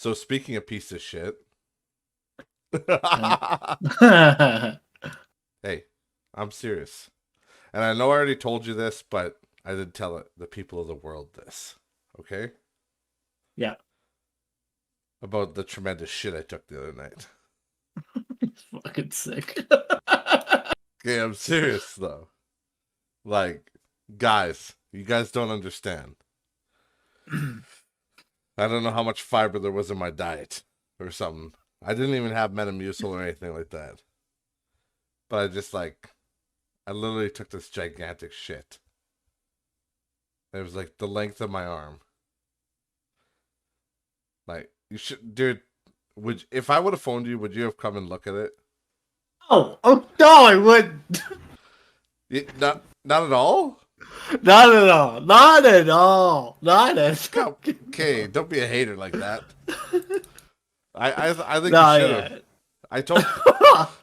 So speaking of piece of shit, hey, I'm serious. And I know I already told you this, but I did tell the people of the world this. Okay? Yeah. About the tremendous shit I took the other night. It's fucking sick. Okay, I'm serious though. Like, guys, you guys don't understand. I don't know how much fiber there was in my diet or something. I didn't even have Metamucil or anything like that. But I literally took this gigantic shit. It was like the length of my arm. Like, you should, dude, if I would have phoned you, would you have come and look at it? Oh no, I wouldn't. Not at all? Not at all. Not at all. Not at all. Okay, don't be a hater like that. I think you should have. Yeah. I told,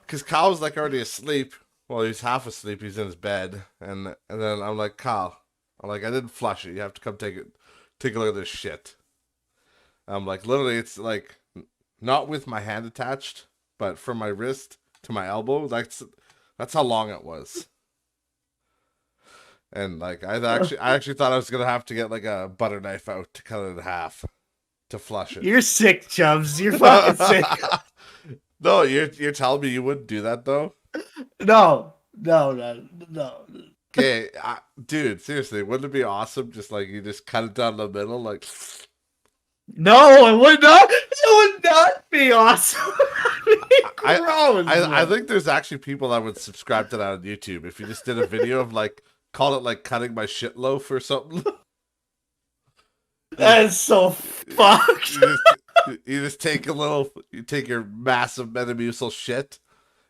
because Kyle was like already asleep. Well, he's half asleep. He's in his bed, and then I'm like, Kyle, I didn't flush it. You have to come take a look at this shit. I'm like, literally, it's like not with my hand attached, but from my wrist to my elbow. That's how long it was. And like, I actually thought I was gonna have to get like a butter knife out to cut it in half to flush it. You're sick, Chubbs. You're fucking sick. No, you're telling me you wouldn't do that though? No. Okay, dude, seriously, wouldn't it be awesome? Just like you just cut it down the middle, like. No, it would not. It would not be awesome. I think there's actually people that would subscribe to that on YouTube if you just did a video of like, call it like cutting my shit loaf or something. That is so fucked. You just take you take your massive Metamucil shit,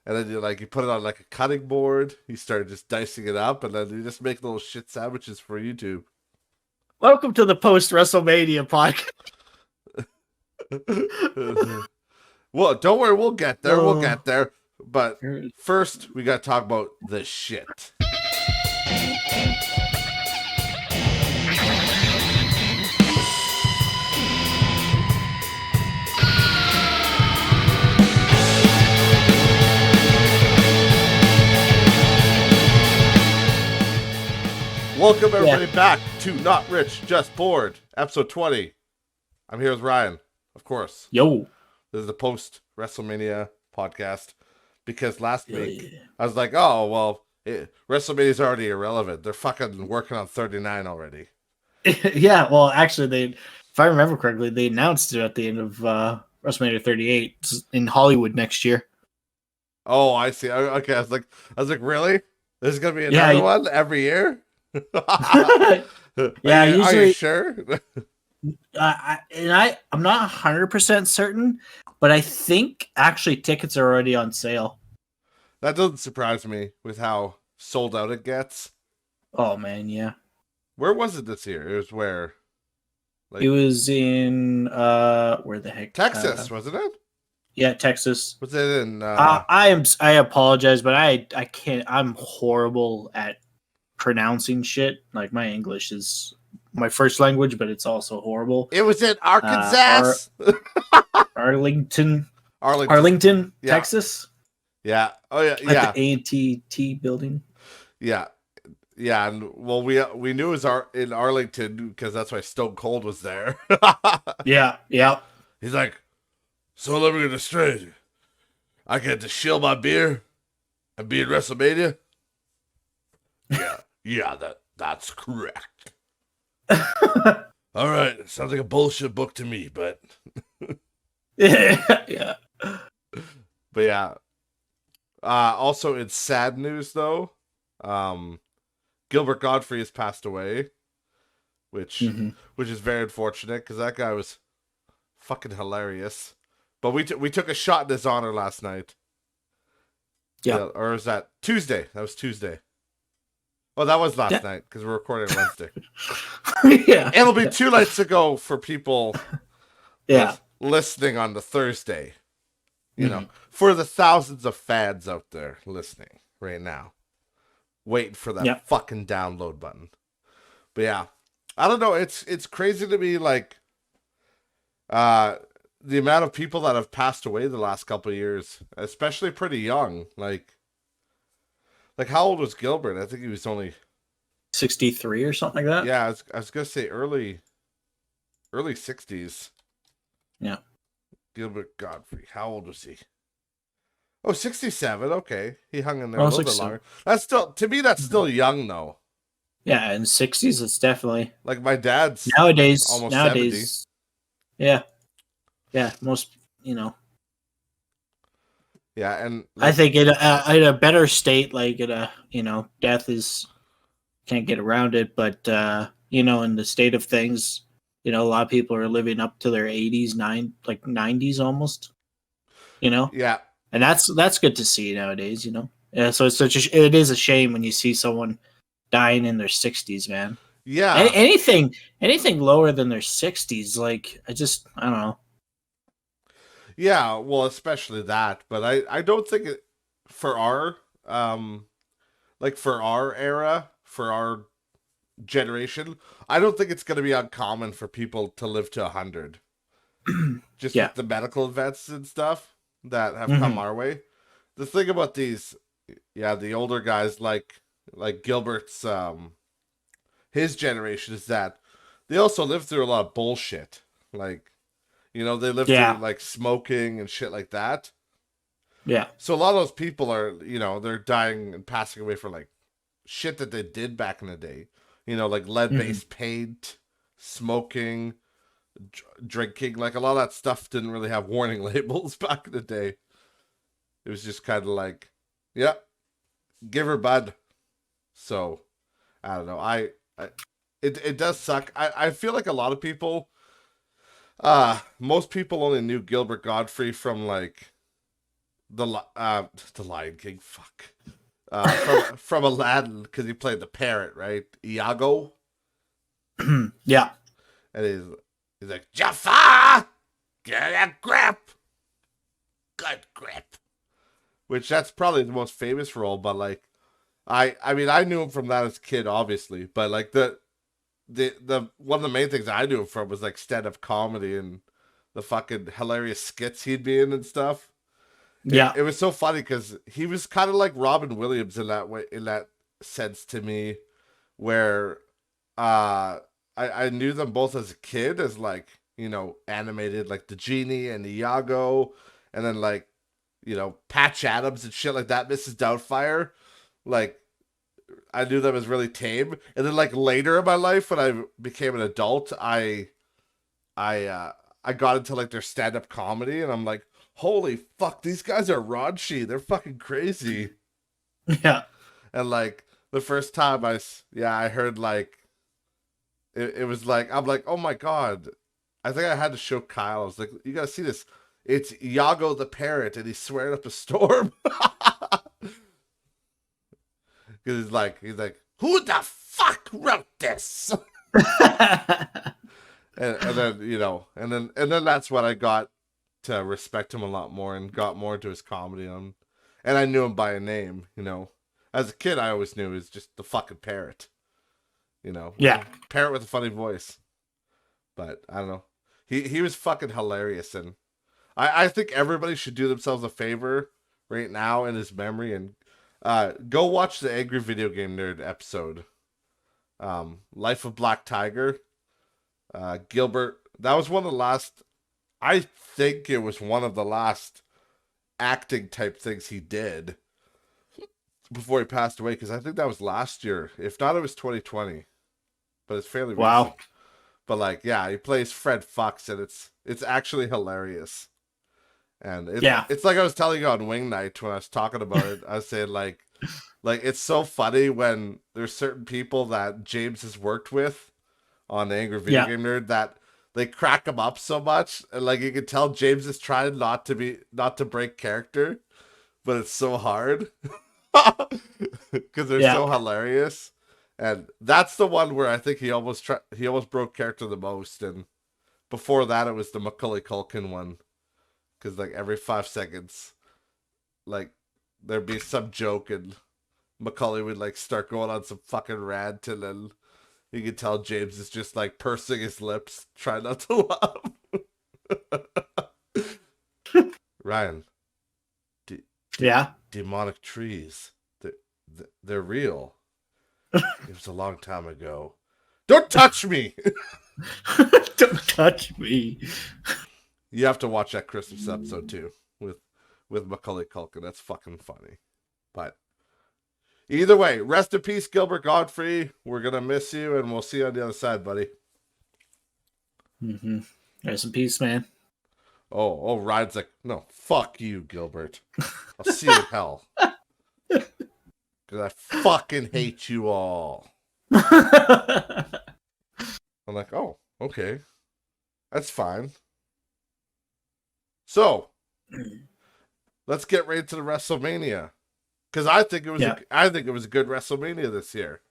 and then you put it on like a cutting board. You start just dicing it up, and then you just make little shit sandwiches for YouTube. Welcome to the post Wrestle Mania podcast. Well, don't worry, we'll get there. We'll get there. But first, we got to talk about the shit. Welcome everybody back to Not Rich, Just Bored, episode 20. I'm here with Ryan, of course. Yo. This is the post Wrestle Mania podcast because last week I was like, oh, well, Wrestle Mania is already irrelevant. They're fucking working on 39 already. Yeah, well, actually, if I remember correctly, they announced it at the end of WrestleMania 38 in Hollywood next year. Oh, I see. Okay, I was like, really? There's gonna be another one every year? Yeah, usually. Are you sure? I'm not 100% certain, but I think actually tickets are already on sale. That doesn't surprise me with how sold out it gets. Oh man, yeah. Where was it this year? It was where? It was in where the heck? Texas, wasn't it? Yeah, Texas. Was it in? I apologize, but I can't. I'm horrible at pronouncing shit. Like my English is my first language, but it's also horrible. It was in Arkansas, Arlington, yeah. Texas. Yeah. Oh yeah. Yeah. At the A&T building. Yeah. Yeah. And well, we knew it was in Arlington because that's why Stone Cold was there. Yeah. Yeah. He's like, so let me get this straight. I get to shill my beer and be in WrestleMania. Yeah, that's correct. All right, sounds like a bullshit book to me, but yeah. But yeah. Also, in sad news though, Gilbert Gottfried has passed away, which is very unfortunate because that guy was fucking hilarious. But we took a shot in his honor last night. Yeah. Or is that Tuesday? That was Tuesday. Oh, that was last night because we're recording Wednesday. Yeah. It'll be 2 nights ago for people listening on the Thursday. You know, for the thousands of fans out there listening right now, waiting for that fucking download button. But yeah, I don't know. It's crazy to me. Like, the amount of people that have passed away the last couple of years, especially pretty young. Like how old was Gilbert? I think he was only 63 or something like that. yeah. I was gonna say early 60s. Yeah. Gilbert Gottfried. How old was he? Oh, 67. Okay, he hung in there a Well, little bit 67. longer. That's still to me. That's still young though. Yeah, in 60s, it's definitely Like my dad's nowadays. almost 70. Nowadays, yeah, yeah. Most, you know, Yeah, and I like think in a better state, like in a, death is can't get around it, but in the state of things, a lot of people are living up to their 80s, 90s almost, you know, yeah, and that's good to see nowadays, Yeah, so it is a shame when you see someone dying in their 60s, man. yeah, Anything lower than their 60s, like I don't know. yeah. Well, especially that, but I don't think it for our like for our era, for our generation, I don't think it's going to be uncommon for people to live to 100. Just Yeah. with the medical events and stuff that have come Hmm. our way. The thing about these, yeah, the older guys like Gilbert's his generation is that they also live through a lot of bullshit. Like, they live through Yeah. like smoking and shit like that. Yeah. So a lot of those people are, they're dying and passing away for like shit that they did back in the day. Like lead Hmm. based paint, smoking, drinking. Like a lot of that stuff didn't really have warning labels back in the day. It was just kind of like, yeah, give her bud. So I don't know. It does suck. I feel like a lot of people, most people only knew Gilbert Godfrey from like the Lion King. Fuck. From Aladdin because he played the parrot, right? Iago, Yeah. and he's like Jafar, get a grip, good grip. Which that's probably the most famous role, but like I mean I knew him from that as a kid, obviously, but like the one of the main things I knew him from was like stand up comedy and the fucking hilarious skits he'd be in and stuff. It, Yeah. it was so funny because he was kind of like Robin Williams in that way, in that sense to me, where I knew them both as a kid as like animated like the genie and Iago, and then like Patch Adams and shit like that, Mrs. Doubtfire, like I knew them as really tame, and then like later in my life when I became an adult, I got into like their stand up comedy, and I'm like, holy fuck, these guys are raunchy. They're fucking crazy. Yeah. And like the first time I heard like it was like I'm like, oh my god. I think I had to show Kyle. I was like, you gotta see this. It's Iago the parrot, and he's swearing up a storm. Because he's like, who the fuck wrote this? And then and then that's when I got to respect him a lot more and got more into his comedy. And I knew him by a name. As a kid, I always knew he was just the fucking parrot. Yeah. Parrot with a funny voice. But I don't know. He was fucking hilarious, and I think everybody should do themselves a favor right now in his memory and go watch the Angry Video Game Nerd episode. Life of Black Tiger. Gilbert. That was one of the last. I think it was one of the last acting type things he did before he passed away. Because I think that was last year. If not, it was 2020. But it's fairly recent. Wow. But like, yeah, he plays Fred Fox, and it's actually hilarious. And Yeah. it's like I was telling you on Wing Night when I was talking about it. I was saying like it's so funny when there's certain people that James has worked with on the Angry Video Yeah. Game Nerd that they crack him up so much, and like you can tell James is trying not to break character, but it's so hard because they're Yeah. so hilarious. And that's the one where I think he almost broke character the most. And before that, it was the Macaulay Culkin one, because like every 5 seconds, like there'd be some joke and Macaulay would like start going on some fucking rant, and then you could tell James is just like pursing his lips, trying not to laugh. Ryan, de- Yeah. demonic trees. They're real. It was a long time ago. Don't touch me! Don't touch me. You have to watch that Christmas episode too with Macaulay Culkin. That's fucking funny. But either way, rest in peace, Gilbert Gottfried. We're gonna miss you, and we'll see you on the other side, buddy. Mm-hmm. Rest in peace, man. Oh, Ryan's like, no, fuck you, Gilbert. I'll see you in hell. Because I fucking hate you all. I'm like, oh, okay. That's fine. So, let's get right into the WrestleMania. Because I think it was a good WrestleMania this year.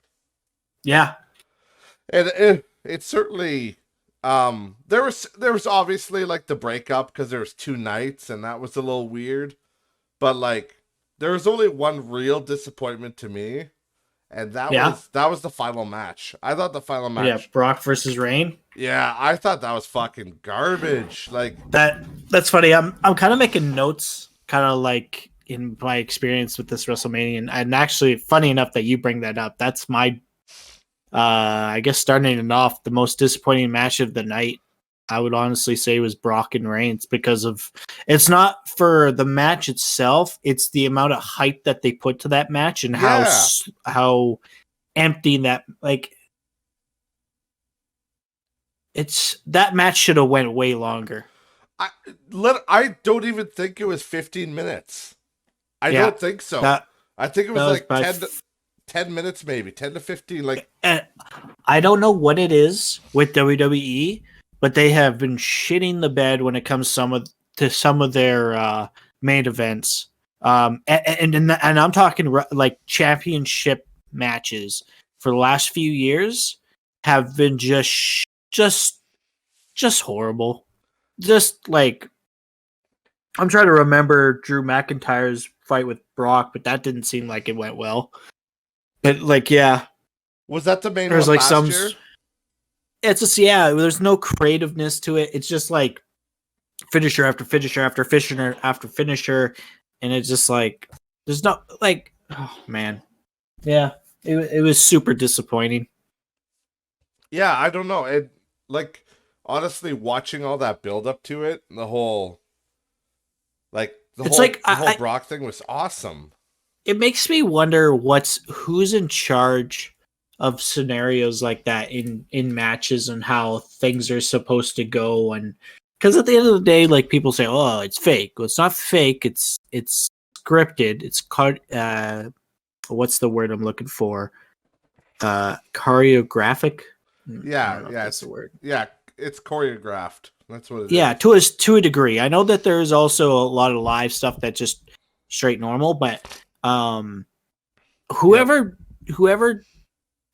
Yeah. And it certainly there was obviously like the breakup because there was 2 nights and that was a little weird. But like there was only one real disappointment to me, and that was the final match. I thought the final match. Yeah, Brock versus Reign. Yeah, I thought that was fucking garbage. Like that's funny. I'm kind of making notes, kind of like in my experience with this WrestleMania, and actually, funny enough that you bring that up. That's my, I guess, starting it off, the most disappointing match of the night. I would honestly say was Brock and Reigns, because of, it's not for the match itself, it's the amount of hype that they put to that match and how empty that, like, it's, that match should have went way longer. I don't even think it was 15 minutes. I don't think so. I think it was like 10 minutes, maybe 10 to 15. Like, and I don't know what it is with WWE, but they have been shitting the bed when it comes to some of their main events. And I'm talking like championship matches for the last few years have been just horrible. Just like, I'm trying to remember Drew McIntyre's fight with Brock, but that didn't seem like it went well. But like, yeah, was that the main one like last year? It's just, yeah, there's no creativeness to it. It's just like finisher after finisher after finisher after finisher, and it's just like there's not like, oh man, yeah, it was super disappointing. Yeah, I don't know. It, like, honestly, watching all that build up to it, the whole Brock thing was awesome. It makes me wonder who's in charge of scenarios like that in matches and how things are supposed to go. And because at the end of the day, like, people say, oh, it's fake. Well, it's not fake. It's scripted. It's what's the word I'm looking for? Choreographic. Yeah, that's the word. Yeah, it's choreographed. That's what it is. Yeah, to a degree. I know that there's also a lot of live stuff that's just straight normal, but whoever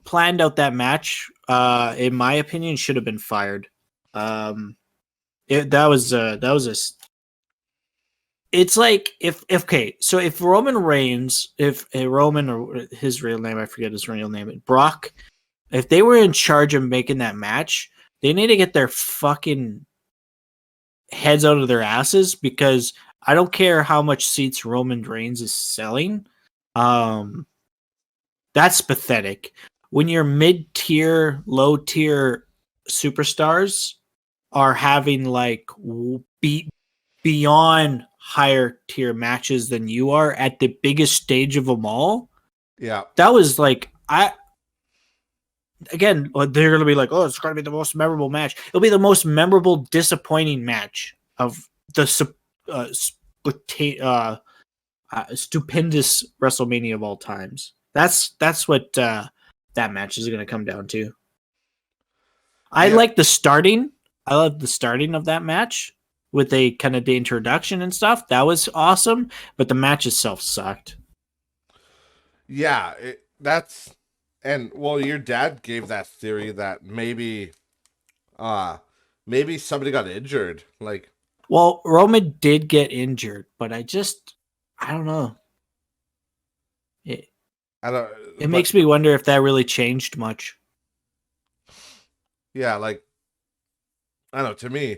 planned out that match, in my opinion, should have been fired. It's like if Roman Reigns, if Roman, or his real name, I forget his real name, Brock, if they were in charge of making that match, they need to get their fucking heads out of their asses, because I don't care how much seats Roman Reigns is selling. That's pathetic. When your mid-tier, low-tier superstars are having like beyond higher tier matches than you are at the biggest stage of them all. Yeah. That was like, again, they're going to be like, oh, it's going to be the most memorable match. It'll be the most memorable, disappointing match of the stupendous WrestleMania of all times. That's what that match is going to come down to. I like the starting. I love the starting of that match with a kind of the introduction and stuff. That was awesome, but the match itself sucked. Yeah, your dad gave that theory that maybe somebody got injured. Like, well, Roman did get injured, but I don't know. It makes me wonder if that really changed much. Yeah, like, I don't know, to me,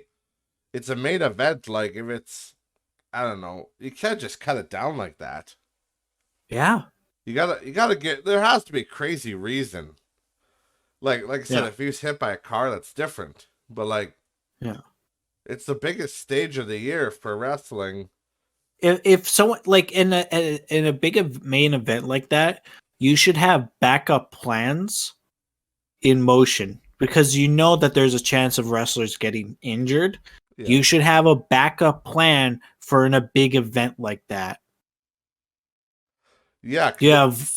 it's a main event. Like, if it's, I don't know. You can't just cut it down like that. Yeah. You gotta get. There has to be a crazy reason. Like I said, Yeah. if he was hit by a car, that's different. But like, Yeah. it's the biggest stage of the year for wrestling. If someone like in a big main event like that, you should have backup plans in motion because you know that there's a chance of wrestlers getting injured. Yeah, You should have a backup plan for in a big event like that. yeah, You have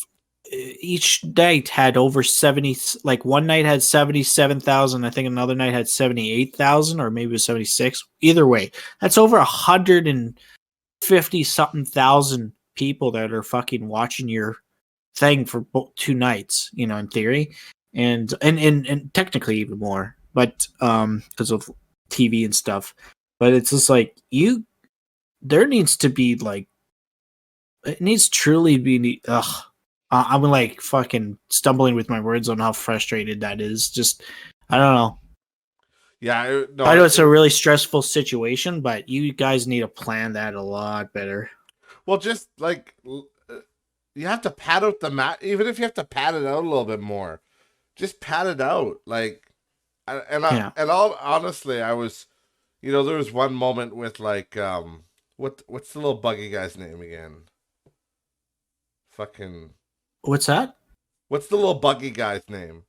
each night had over 70, like one night had 77,000. I think another night had 78,000 or maybe it was 76. Either way, that's over 150 something thousand people that are fucking watching your thing for 2 nights, in theory. And technically even more, but because of TV and stuff. But it's just like there needs to be like it needs truly be I'm like fucking stumbling with my words on how frustrated that is. Just I don't know. yeah. No, I know it's a really stressful situation, but you guys need to plan that a lot better. well, just like you have to pad out the mat, even if you have to pad it out a little bit more. Just pad it out, like, Yeah. and all honestly, I was, there was one moment with like, what's the little buggy guy's name again? Fucking, What's that? what's the little buggy guy's name?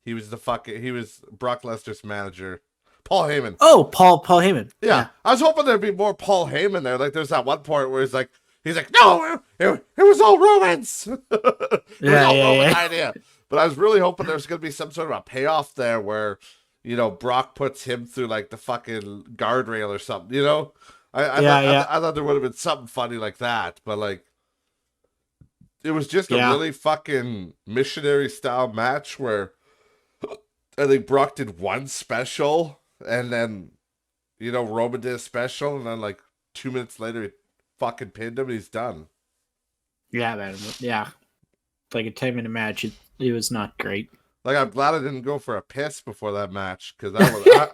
He was Brock Lesnar's manager, Paul Heyman. Oh, Paul Heyman. Yeah, I was hoping there'd be more Paul Heyman there. Like, there's that one part where he's like, no, it was all Romans. It was all Roman idea. But I was really hoping there was going to be some sort of a payoff there where, Brock puts him through like the fucking guardrail or something. I thought there would have been something funny like that. But like, it was just a really fucking missionary style match where I think Brock did one special and then, Roman did a special and then like 2 minutes later he fucking pinned him and he's done. Yeah, man. Yeah. Like a 10-minute match. It was not great. Like, I'm glad I didn't go for a piss before that match because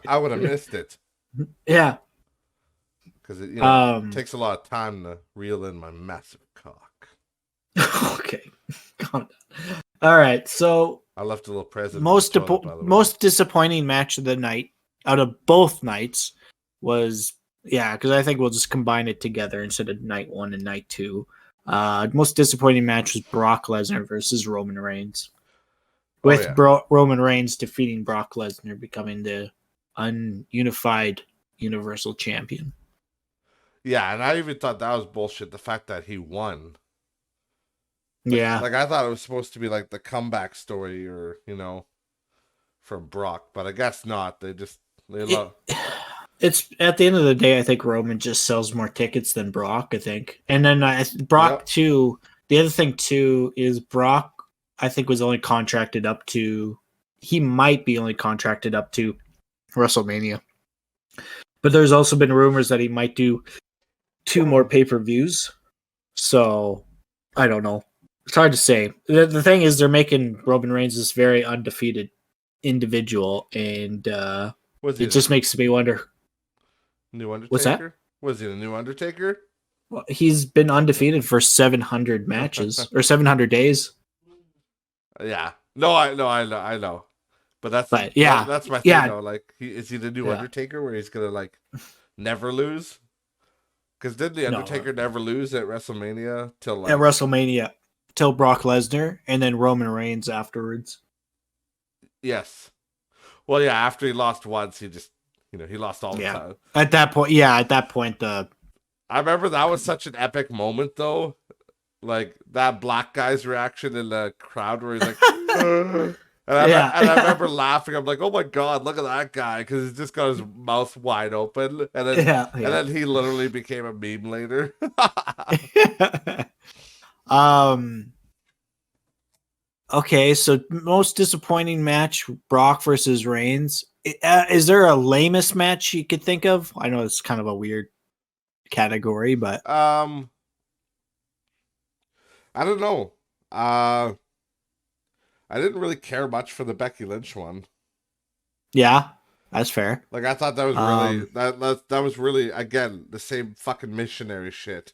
I would have missed it. Yeah. Because it takes a lot of time to reel in my massive cock. Okay. Calm down. All right. So I left a little present. Most disappointing match of the night out of both nights was because I think we'll just combine it together instead of night 1 and night 2. Most disappointing match was Brock Lesnar versus Roman Reigns. With Roman Reigns defeating Brock Lesnar, becoming the ununified Universal Champion. Yeah, and I even thought that was bullshit. The fact that he won. Like I thought it was supposed to be like the comeback story, or from Brock, but I guess not. It's at the end of the day, I think Roman just sells more tickets than Brock. I think, and then Brock too. The other thing too is Brock, I think, was only contracted up to. He might be only contracted up to WrestleMania, but there's also been rumors that he might do 2 more pay-per-views. So I don't know. It's hard to say. The thing is, they're making Roman Reigns this very undefeated individual, and it just makes me wonder. New Undertaker? What's that? Was he the new Undertaker? Well, he's been undefeated for 700 matches or 700 days. Yeah. No, I know. But that's my thing though. Like, is he the new Undertaker where he's gonna like never lose? Because didn't the Undertaker never lose at WrestleMania till at WrestleMania till Brock Lesnar and then Roman Reigns afterwards? Yes. Well, yeah. After he lost once, he just he lost all the time. At that point, I remember that was such an epic moment though. Like that black guy's reaction in the crowd where he's like, I remember laughing. I'm like, oh my god, look at that guy, because he's just got his mouth wide open, and then he literally became a meme later. Okay, so most disappointing match: Brock versus Reigns. Is there a lamest match you could think of? I know it's kind of a weird category, but I don't know. I didn't really care much for the Becky Lynch one. Yeah, That's fair. Like I thought that was really that was really again the same fucking missionary shit.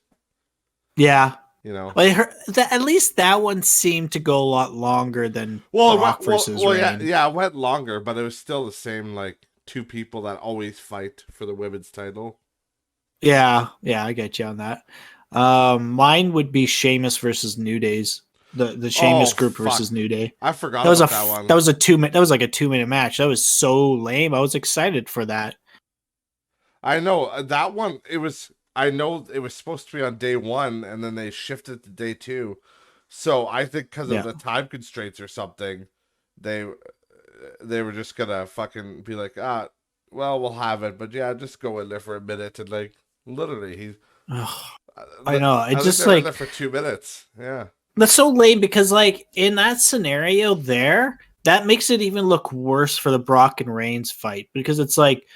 Yeah. You know. Well, at least that one seemed to go a lot longer than Brock versus Reign. Yeah, it went longer, but it was still the same like two people that always fight for the women's title. Yeah, I get you on that. Mine would be Sheamus versus New Days. The Sheamus group versus New Day. I forgot about that one. That was a 2-minute. That was like a 2-minute match. That was so lame. I was excited for that. I know that one. I know it was supposed to be on day 1, and then they shifted to day 2. So I think because of the time constraints or something, they were just gonna fucking be like, well, we'll have it, but yeah, just go in there for a minute and like literally I know. I just like in there for 2 minutes. Yeah. That's so lame because, like, in that scenario there, that makes it even look worse for the Brock and Reigns fight because it's like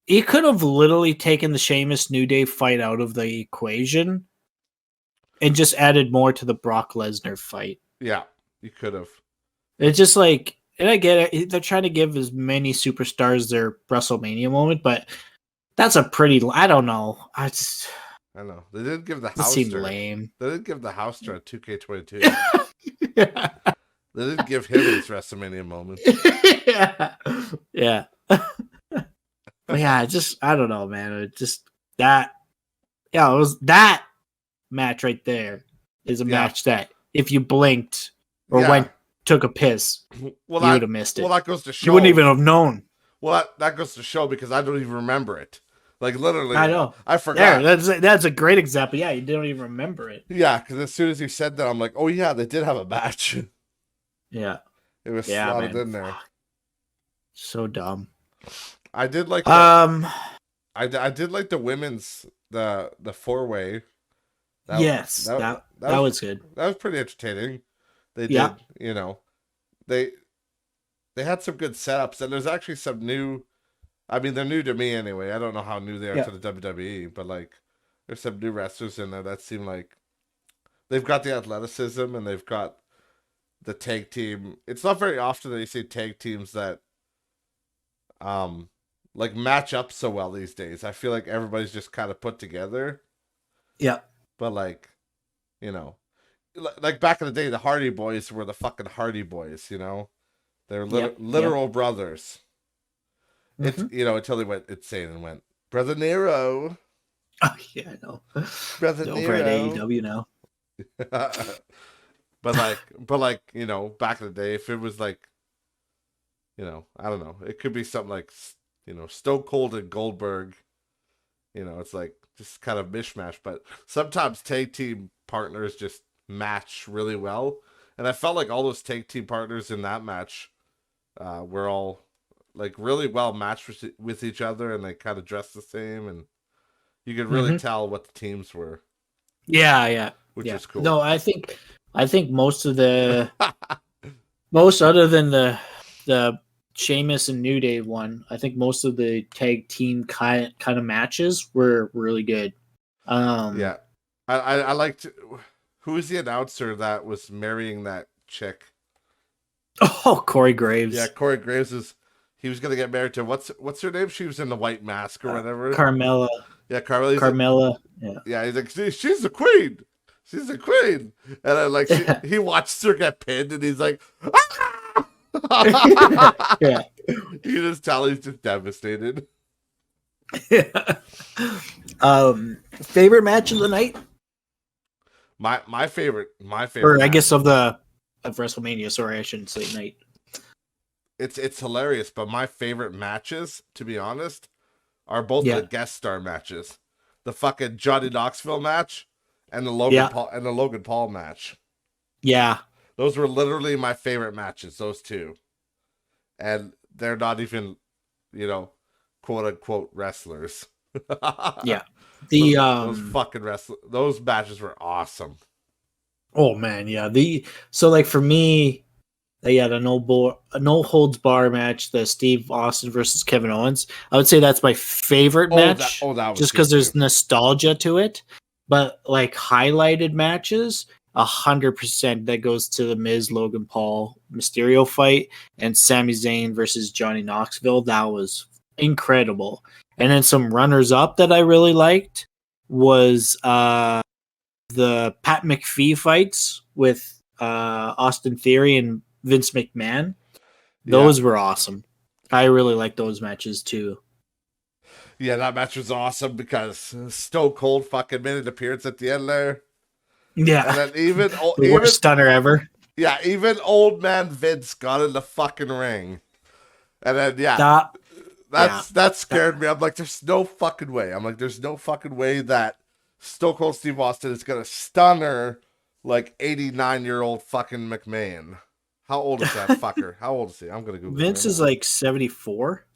he could have literally taken the Sheamus New Day fight out of the equation and just added more to the Brock Lesnar fight. Yeah, you could have. It's just like, and I get it, they're trying to give as many superstars their WrestleMania moment, but that's a pretty, I don't know. I know. They didn't give the house. Seemed lame. They didn't give the house a 2K22. Yeah. They didn't give him his WrestleMania moment. Yeah. But yeah, I don't know, man. It just that. Yeah, it was that match right there is a match that if you blinked or took a piss, you would have missed it. Well, that goes to show. You wouldn't even have known. Well, that goes to show because I don't even remember it. Like literally, I know. I forgot. That's a great example. Yeah, you don't even remember it. Yeah, because as soon as you said that, I'm like, oh yeah, they did have a match. Yeah, it was slotted in there. So dumb. I did like. I did like the women's the 4-way. That was good. That was pretty entertaining. They did, you know, they had some good setups, and there's actually some new. I mean, they're new to me anyway. I don't know how new they are to the WWE, but like, there's some new wrestlers in there that seem like they've got the athleticism and they've got the tag team. It's not very often that you see tag teams that, like match up so well these days. I feel like everybody's just kind of put together. Yeah. But like, you know, like back in the day, the Hardy Boys were the fucking Hardy Boys. You know, they're literal brothers. It's until they went insane and went Brother Nero. Oh yeah, I know. Brother Nero. Over at AEW now. but like you know, back in the day, if it was like, you know, I don't know, it could be something like, you know, Stone Cold and Goldberg. You know, it's like just kind of mishmash. But sometimes tag team partners just match really well, and I felt like all those tag team partners in that match were all like really well matched with each other, and they kind of dressed the same, and you could really tell what the teams were. Yeah, which is cool. No, I think most of the most other than the Sheamus and New Day one, I think most of the tag team kind of matches were really good. Yeah, I liked. Who was the announcer that was marrying that chick? Oh, Corey Graves. Yeah, Corey Graves he was gonna get married to what's her name? She was in the white mask or whatever. Carmella. Yeah, Carmella. Carmella. Yeah, he's like, she's the queen. She's the queen. And I like he watched her get pinned, and he's like, ah! Yeah. You just tell he's just devastated. Yeah. Favorite match of the night? My favorite. Or I guess of WrestleMania. Sorry, I shouldn't say night. It's hilarious, but my favorite matches, to be honest, are both the guest star matches. The fucking Johnny Knoxville match and the Logan Paul match. Yeah. Those were literally my favorite matches, those two. And they're not even, you know, quote unquote wrestlers. Yeah. Those fucking those matches were awesome. Oh man, yeah. So like for me, the no holds bar match, the Steve Austin versus Kevin Owens. I would say that's my favorite match. That was just because there's nostalgia to it. But like highlighted matches, 100% that goes to the Miz Logan Paul Mysterio fight and Sami Zayn versus Johnny Knoxville. That was incredible. And then some runners up that I really liked was the Pat McPhee fights with Austin Theory and Vince McMahon. Those were awesome. I really like those matches too. Yeah, that match was awesome because Stone Cold fucking made an appearance at the end there. Yeah. And then even the worst stunner ever. Yeah, even old man Vince got in the fucking ring. And then that scared me. I'm like, there's no fucking way. There's no fucking way that Stone Cold Steve Austin is gonna stunner like 89-year-old fucking McMahon. How old is that fucker? How old is he? I'm gonna Google Vince right is now. like 74.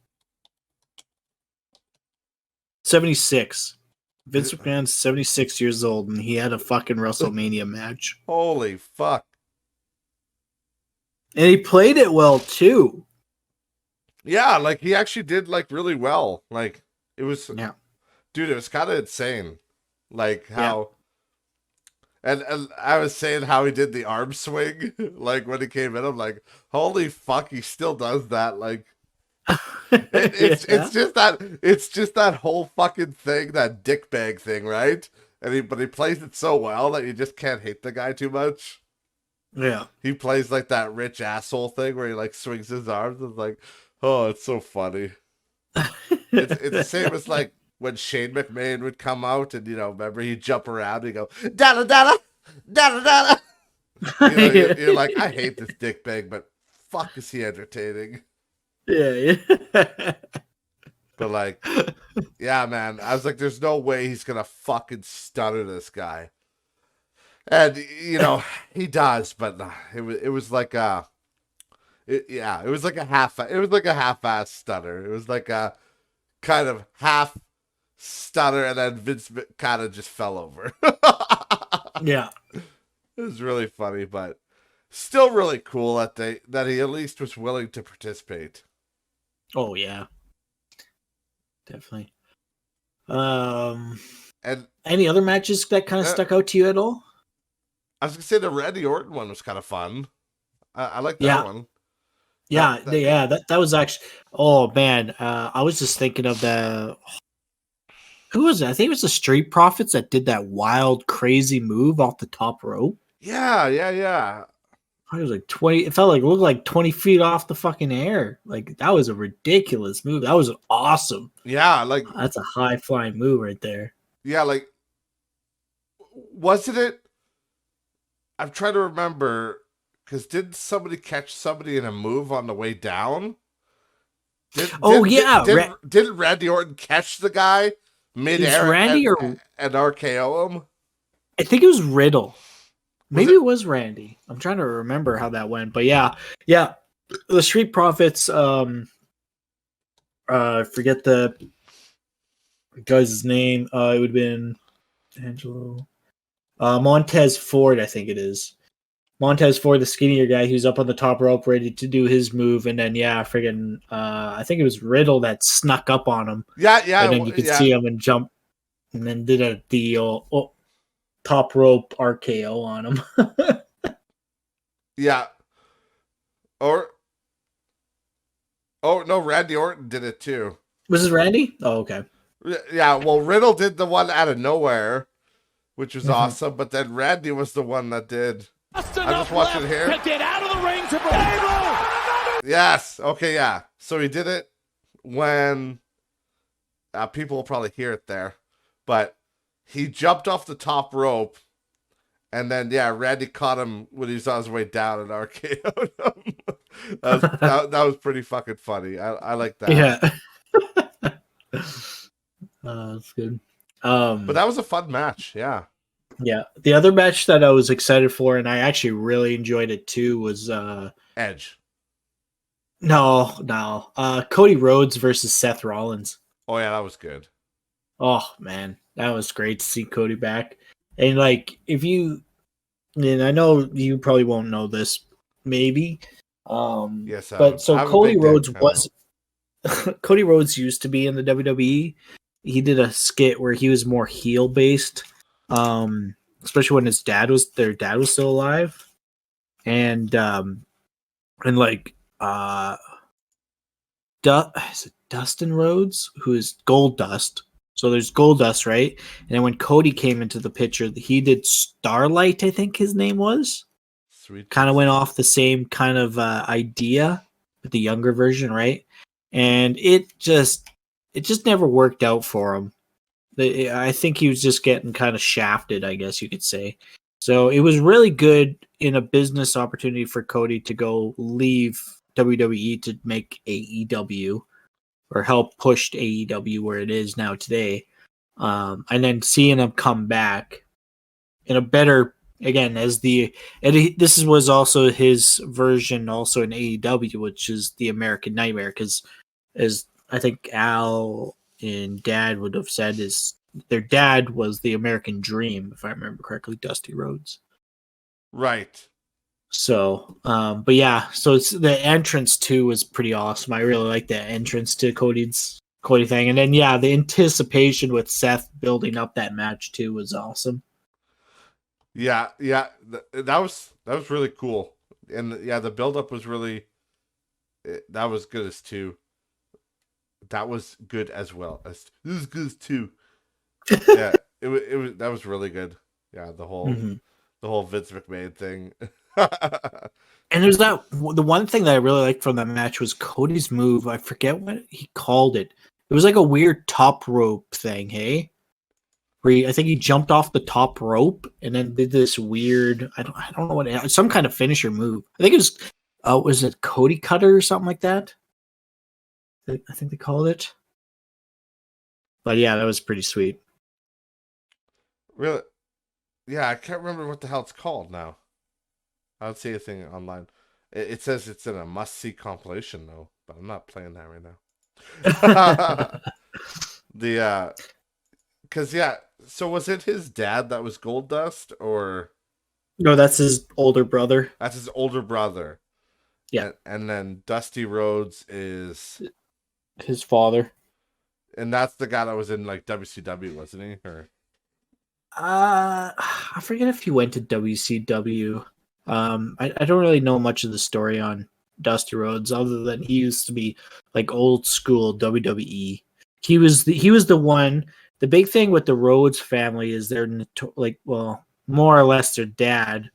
76. Vince McMahon's 76 years old, and he had a fucking Wrestle Mania match. Holy fuck. And he played it well, too. Yeah, like, he actually did, like, really well. Like, it was... Yeah. Dude, it was kind of insane. Like, how... Yeah. And I was saying how he did the arm swing, like, when he came in. I'm like, holy fuck, he still does that, like... It's just that whole fucking thing, that dickbag thing, right? But he plays it so well that you just can't hate the guy too much. Yeah. He plays like that rich asshole thing where he like swings his arms. It's like, oh, it's so funny. It's the same as like when Shane McMahon would come out and, you know, remember he'd jump around and he'd go, dada dada, dada dada. You're like, I hate this dickbag, but fuck is he entertaining. Yeah. But like, yeah, man, I was like, there's no way he's gonna fucking stunner this guy. And you know, he does, but it was like a half-ass stunner. It was like a kind of half stunner, and then Vince kind of just fell over. Yeah, it was really funny, but still really cool that he at least was willing to participate. Oh yeah, definitely. And any other matches that kind of stuck out to you at all? I was gonna say the Randy Orton one was kind of fun. I like that one. That was actually. Oh man, I was just thinking of who was it? I think it was the Street Profits that did that wild, crazy move off the top rope. Yeah. It was like 20. It looked like 20 feet off the fucking air. Like that was a ridiculous move. That was awesome. Yeah, like that's a high flying move right there. Yeah, like wasn't it? I'm trying to remember because didn't somebody catch somebody in a move on the way down? Didn't Randy Orton catch the guy mid-air and RKO him? I think it was Riddle. Maybe it was Randy. I'm trying to remember how that went, but yeah. The Street Profits. Forget the guy's name. It would have been Angelo Montez Ford. I think it is Montez Ford, the skinnier guy who's up on the top rope, ready to do his move, and then I think it was Riddle that snuck up on him. Yeah. And then you could see him and jump, and then did the top rope RKO on him. Yeah. No, Randy Orton did it too. Was it Randy? Oh, okay. Yeah, well, Riddle did the one out of nowhere, which was awesome, but then Randy was the one that did. I'm just watching here. To get out of the ring to Yes. Okay, yeah. So he did it when people will probably hear it there, but he jumped off the top rope, and then Randy caught him when he was on his way down and RKO'd him. that was pretty fucking funny. I like that. Yeah. That's good. But that was a fun match. Yeah. Yeah. The other match that I was excited for, and I actually really enjoyed it too, was Edge. No. Cody Rhodes versus Seth Rollins. Oh yeah, that was good. Oh man, that was great to see Cody back. And like, and I know you probably won't know this, maybe. Yes, but so Cody Rhodes Cody Rhodes used to be in the WWE. He did a skit where he was more heel based, especially when their dad was still alive, and like is it Dustin Rhodes, who is Gold Dust. So there's Gold Dust, right? And then when Cody came into the picture, he did Starlight, I think his name was. Sweet. Kind of went off the same kind of idea with the younger version, right? And it just never worked out for him. I think he was just getting kind of shafted, I guess you could say. So it was really good in a business opportunity for Cody to go leave WWE to make AEW or help push AEW where it is now today. And then seeing him come back in a better, again, as this was also his version also in AEW, which is the American Nightmare, because as I think Al and Dad would have said, is their dad was the American Dream, if I remember correctly, Dusty Rhodes. Right. So, but yeah, so it's the entrance too was pretty awesome. I really like the entrance to Cody thing, and then yeah, the anticipation with Seth building up that match too was awesome. Yeah, that was really cool, and yeah, the build up was really that was good as two. That was good as well as this is good as two. Yeah, it was that was really good. Yeah, the whole Vince McMahon thing. And there's the one thing that I really liked from that match was Cody's move. I forget what he called it. It was like a weird top rope thing, hey? Where I think he jumped off the top rope and then did this weird, I don't know what, some kind of finisher move. I think it was it Cody Cutter or something like that? I think they called it. But yeah, that was pretty sweet. Really? Yeah, I can't remember what the hell it's called now. I don't see a thing online. It says it's in a must-see compilation though, but I'm not playing that right now. The because yeah, so was it his dad that was Gold Dust, or No, that's his older brother. that's his older brother? Yeah, and then Dusty Rhodes is his father. and that's the guy that was in like WCW, wasn't he? Or I forget if he went to WCW. I don't really know much of the story on Dusty Rhodes other than he used to be like old school WWE. He was the one. The big thing with the Rhodes family is they're like, well, more or less their dad.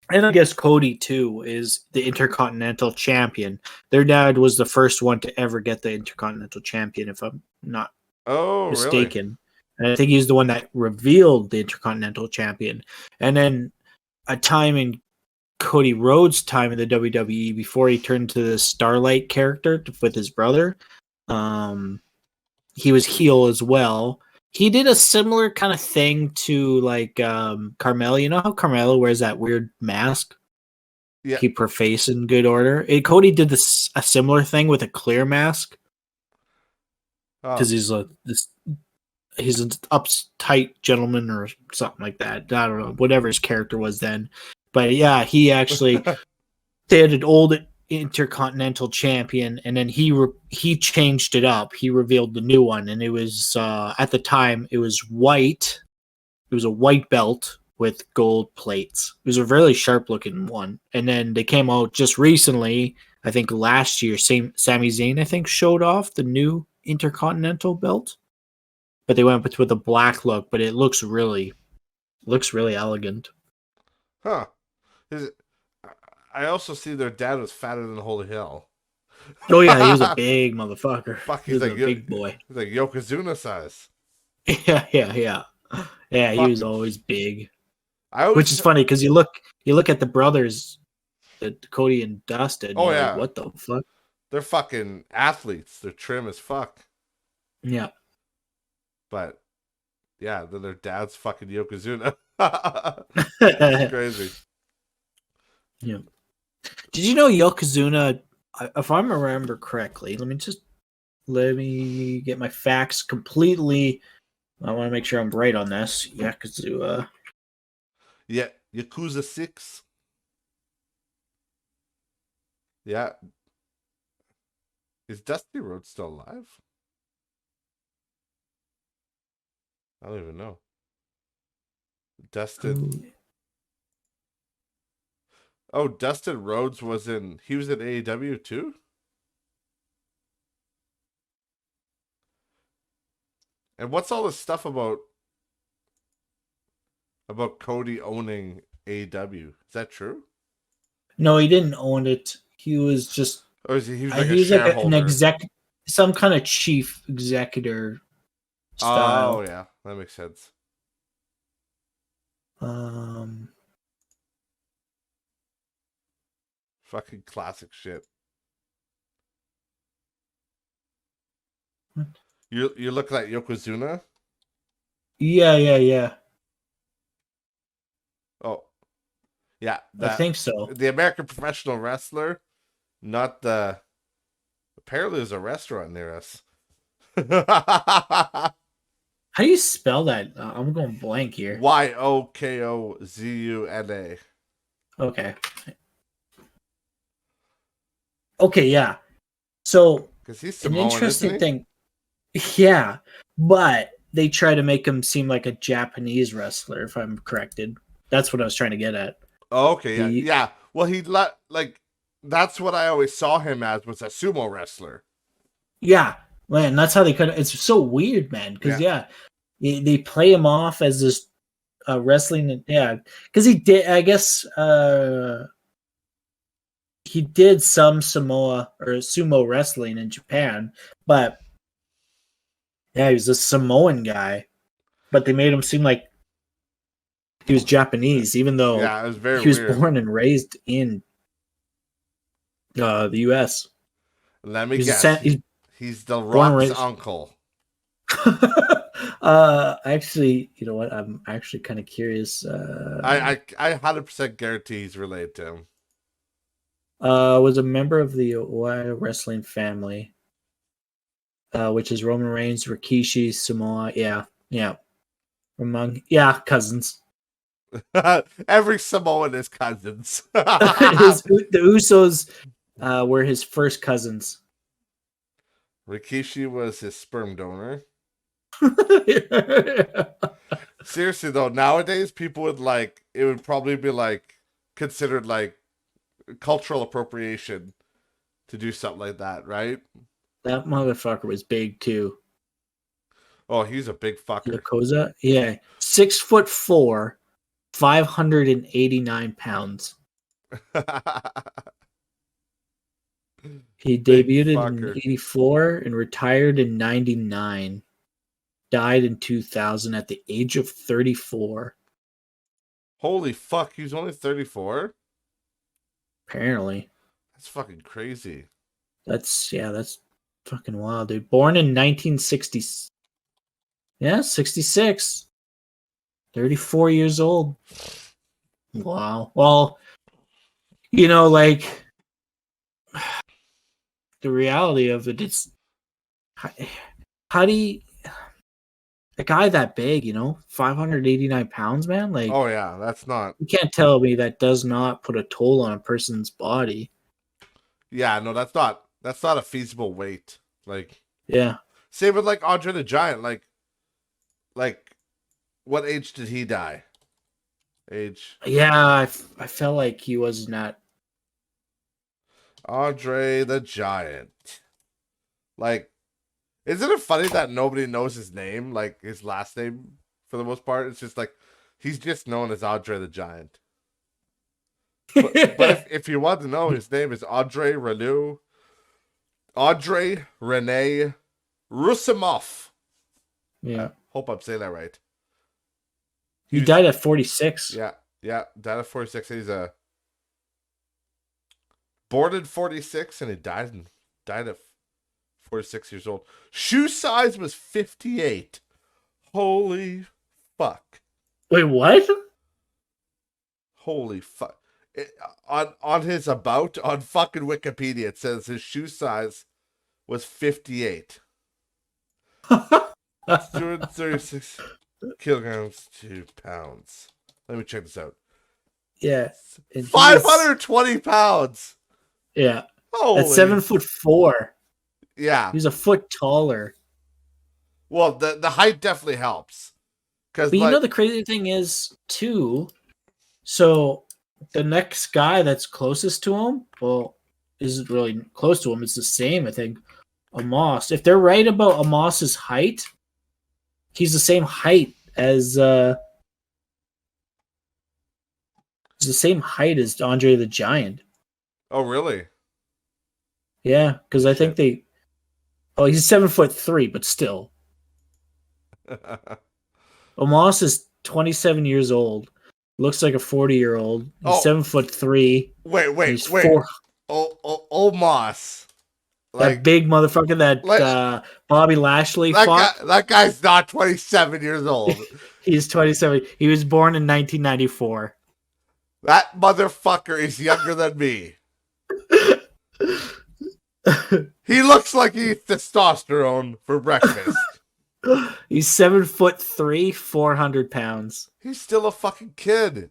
And I guess Cody too is the Intercontinental Champion. Their dad was the first one to ever get the Intercontinental Champion, if I'm not oh, really? mistaken. And I think he's the one that revealed the Intercontinental Champion. And then a time in Cody Rhodes' time in the WWE before he turned to the Starlight character with his brother, he was heel as well. He did a similar kind of thing to like Carmella. You know how Carmella wears that weird mask? Yeah. Keep her face in good order. Cody did a similar thing with a clear mask because he's an uptight gentleman or something like that. I don't know, whatever his character was then. But yeah, he actually did an old Intercontinental Champion, and then he changed it up. He revealed the new one, and it was at the time it was white. It was a white belt with gold plates. It was a really sharp looking one. And then they came out just recently, I think last year, Sami Zayn, I think, showed off the new Intercontinental belt. But they went with a black look, but it looks really elegant. Huh. I also see their dad was fatter than Holy Hell. Oh yeah, he was a big motherfucker. Fuck, He was a big boy. He's like Yokozuna size. Yeah. Yeah, he Fuck. was always big. Which Which is funny because you look at the brothers, Cody and Dustin. Oh yeah, yeah, like, what the fuck? They're fucking athletes. They're trim as fuck. Yeah, but yeah, then their dad's fucking Yokozuna. It's crazy. Yeah. Did you know Yokozuna? If I remember correctly, let me get my facts completely. I want to make sure I'm right on this. Yakuza. Yeah, Yakuza 6. Yeah. Is Dusty Rhodes still alive? I don't even know. Dustin. Oh, Dustin Rhodes he was in AEW too? And what's all this stuff about Cody owning AEW? Is that true? No, he didn't own it. He was just Or is he was like a he was like an shareholder? some kind of chief executor Oh style. yeah, that makes sense. Um, Fucking classic shit. what? You're looking at Yokozuna? Yeah. Oh yeah, I that think so. the American professional wrestler, not the. Apparently, there's a restaurant near us. How do you spell that? I'm going blank here. Yokozuna. Okay. Okay, yeah. So Because he's an Samoan, isn't interesting he? thing. Yeah, but they try to make him seem like a Japanese wrestler, if I'm corrected. That's what I was trying to get at. Oh, okay, yeah, The yeah. Well, like that's what I always saw him as, was a sumo wrestler. Yeah, man, that's how they could. It's so weird, man. Because Yeah. they play him off as this wrestling. Yeah, because he did. I guess he did some Samoa or sumo wrestling in Japan, but yeah, he was a Samoan guy. But they made him seem like he was Japanese, even though Yeah, it was very he was weird. born and raised in the U.S. Let me He's guess. he's He's the born and Rock's raised. uncle. Actually, you know what? I'm actually kind of curious. I 100% guarantee he's related to him. Was a member of the Ohio wrestling family, which is Roman Reigns, Rikishi, Samoa. Yeah, cousins. Every Samoan is cousins. The Usos were his first cousins. Rikishi was his sperm donor. Seriously though, nowadays people would it would probably be considered cultural appropriation to do something like that, right? That motherfucker was big too. Oh, he's a big fucker. Yakuza? Yeah. 6'4", 589 pounds. He Big debuted in fucker. 84 and retired in 99. Died in 2000 at the age of 34. Holy fuck, he's only 34? Apparently. That's fucking crazy. That's fucking wild, dude. Born in 1960. Yeah, 66. 34 years old. Wow. Well, the reality of it, it's how do you, a guy that big, 589 pounds, man? Oh yeah, that's not. You can't tell me that does not put a toll on a person's body. Yeah, no, that's not a feasible weight. Yeah. Same with Andre the Giant. What age did he die? Age. Yeah, I felt like he was not. Andre the Giant. Isn't it funny that nobody knows his name, his last name, for the most part? It's just he's just known as Andre the Giant. But if you want to know, his name is Andre Rene Rusimov. Yeah. Hope I'm saying that right. He died at 46. Yeah, died at 46. He's born in 46 and he died at 46 years old. Shoe size was 58. Holy fuck. Wait, what? Holy fuck. On his about on fucking Wikipedia, it says his shoe size was 58. 236 kilograms to pounds. Let me check this out. Yeah. 520 pounds. Yeah. Holy. At 7'4". Yeah. He's a foot taller. Well, the height definitely helps. But the crazy thing is, too, so the next guy that's closest to him, isn't really close to him. It's the same, I think. Amos. If they're right about Amos's height, he's the same height as Andre the Giant. Oh, really? Yeah, because I think Shit. he's 7'3", but still. Omos is 27 years old. Looks like a 40-year-old. He's Oh, 7'3". wait. He's four. Oh, Moss. That Like, big motherfucker like that Bobby Lashley that guy. fought. That guy's not 27 years old. He's 27. He was born in 1994. That motherfucker is younger than me. He looks like he eats testosterone for breakfast. He's 7'3", 400 pounds. He's still a fucking kid.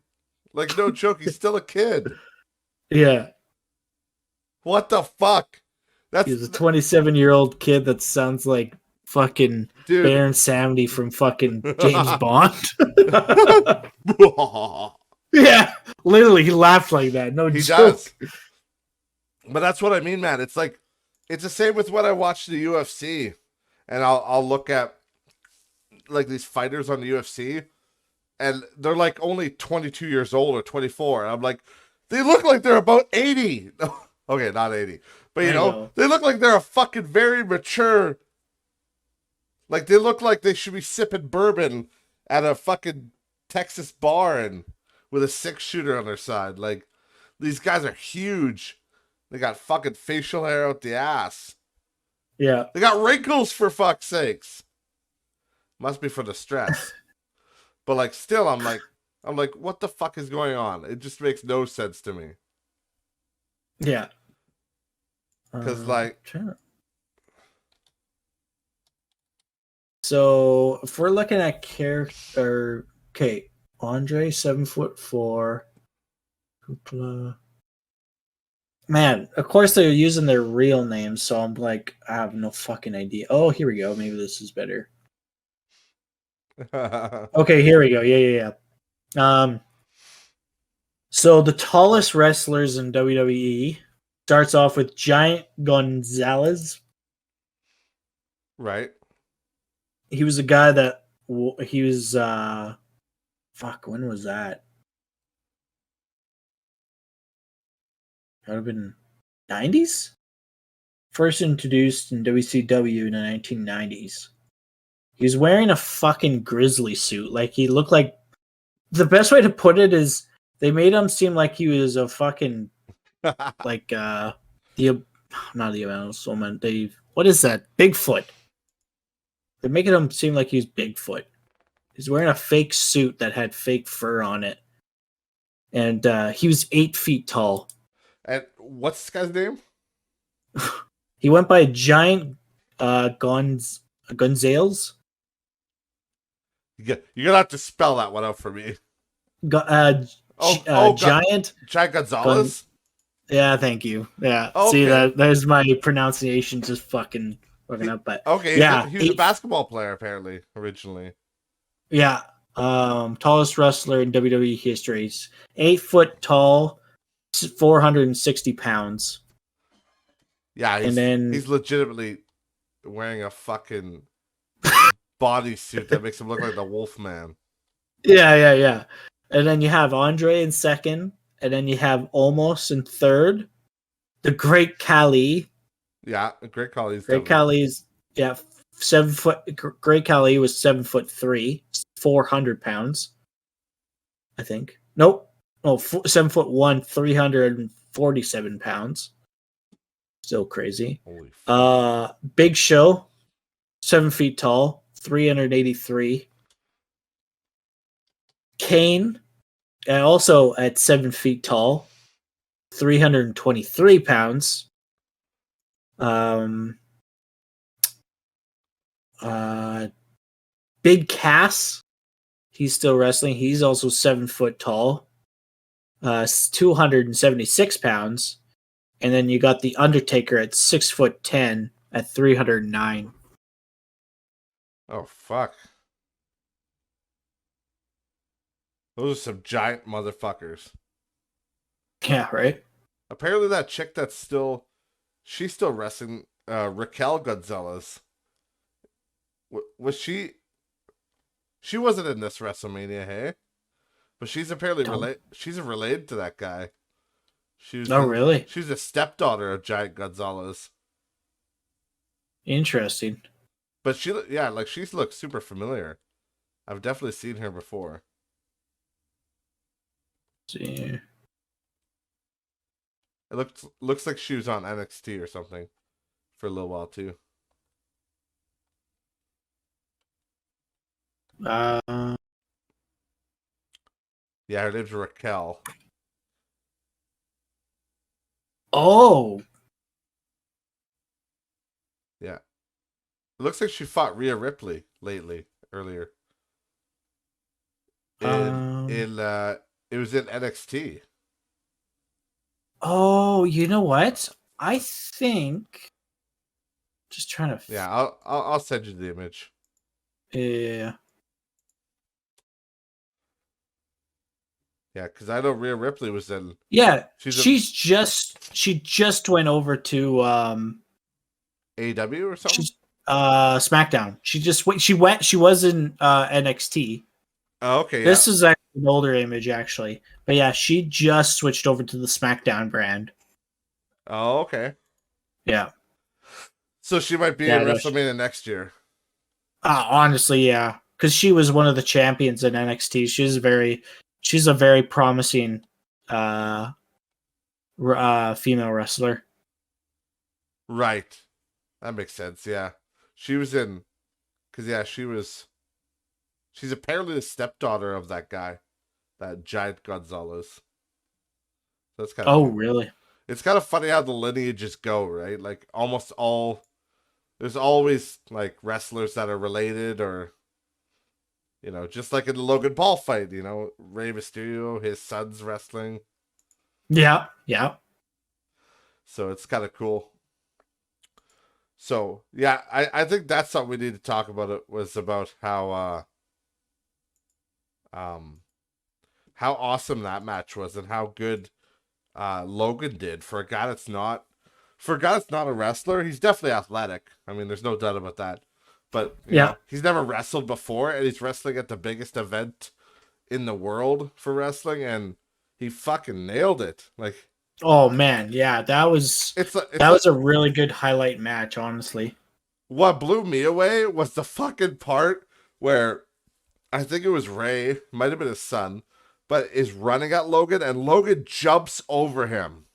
Like, no joke, he's still a kid. Yeah. What the fuck? He's a 27-year-old kid that sounds like fucking dude. Baron Samedi from fucking James Bond. Yeah, literally, he laughed like that. No he joke. Does. But that's what I mean, man. It's like, it's the same with when I watch the UFC, and I'll look at like these fighters on the UFC, and they're like only 22 years old or 24. And I'm like, they look like they're about 80. Okay, not 80, but you know, they look like they're a fucking very mature. Like, they look like they should be sipping bourbon at a fucking Texas bar and with a 6-shooter on their side. Like, these guys are huge. They got fucking facial hair out the ass. Yeah. They got wrinkles, for fuck's sakes. Must be for the stress. But like, still, I'm like, what the fuck is going on? It just makes no sense to me. Yeah. Because like, sure. So if we're looking at character, okay, Andre 7'4". Man, of course they're using their real names, so I'm like, I have no fucking idea. Oh, here we go. Maybe this is better. Okay, here we go. Yeah. So the tallest wrestlers in WWE starts off with Giant Gonzalez. Right. He was a guy that he was when was that? That would have been 90s? First introduced in WCW in the 1990s. He was wearing a fucking grizzly suit. Like, he looked like, the best way to put it is they made him seem like he was a fucking like not the Amounts woman. What is that? Bigfoot. They're making him seem like he's Bigfoot. He's wearing a fake suit that had fake fur on it. And he was 8 feet tall. And what's this guy's name? He went by Giant Gonzales. You're gonna have to spell that one out for me. Giant Giant Gonzalez. Yeah, thank you. Yeah, okay. See there's my pronunciation just fucking up. But okay, yeah, he was a basketball player apparently originally. Yeah, tallest wrestler in WWE history. 8 foot tall, 460 pounds. Yeah, he's legitimately wearing a fucking bodysuit that makes him look like the Wolfman. Yeah. And then you have Andre in second, and then you have Omos in third. The Great Khali. Yeah, Great Khali. Great Khali's 7 foot. Great Khali was 7'3", 400 pounds. I think. Nope. Oh, 7'1", 347 pounds. Still crazy. Holy fuck. Big Show, 7 feet tall, 383. Kane, also at 7 feet tall, 323 pounds. Big Cass, he's still wrestling. He's also 7 foot tall, 276 pounds. And then you got the Undertaker at 6'10" at 309. Oh fuck! Those are some giant motherfuckers. Yeah, right. Apparently, that chick she's still wrestling. Raquel Gonzalez. Was she She wasn't in this WrestleMania, hey? But she's apparently Don't. She's related to that guy. Oh, really? She's a stepdaughter of Giant Gonzalez. Interesting. But yeah, like she looks super familiar. I've definitely seen her before. Let's see. It looks like she was on NXT or something for a little while too. Uh, Yeah, her name's Raquel. oh, Yeah. It looks like she fought Rhea Ripley earlier. um, It was in NXT. oh, you know what? I think. Just trying to. Yeah, I'll send you the image. Yeah. Yeah, because I know Rhea Ripley was in. Yeah, She's she just went over to AEW or something. she's SmackDown. She was in NXT. Oh, okay, yeah. This is actually an older image actually. But yeah, she just switched over to the SmackDown brand. Oh, okay. Yeah. So she might be Yeah, in no, WrestleMania next year. Honestly, yeah. Because she was one of the champions in NXT. She's a very promising female wrestler. Right. That makes sense, yeah. She was in because yeah, she's apparently the stepdaughter of that guy, that Giant Gonzalez. That's kind of Oh, cool. really? It's kind of funny how the lineages go, right? Like almost all there's always like wrestlers that are related or just like in the Logan Paul fight, Rey Mysterio, his son's wrestling. Yeah, yeah. So it's kind of cool. So yeah, I think that's something we need to talk about. It was about how awesome that match was and how good Logan did for a guy that's not a wrestler. He's definitely athletic. I mean, there's no doubt about that. But he's never wrestled before, and he's wrestling at the biggest event in the world for wrestling, and he fucking nailed it. Like, oh man, yeah, that was a really good highlight match, honestly. What blew me away was the fucking part where I think it was Ray, might have been his son, but is running at Logan, and Logan jumps over him.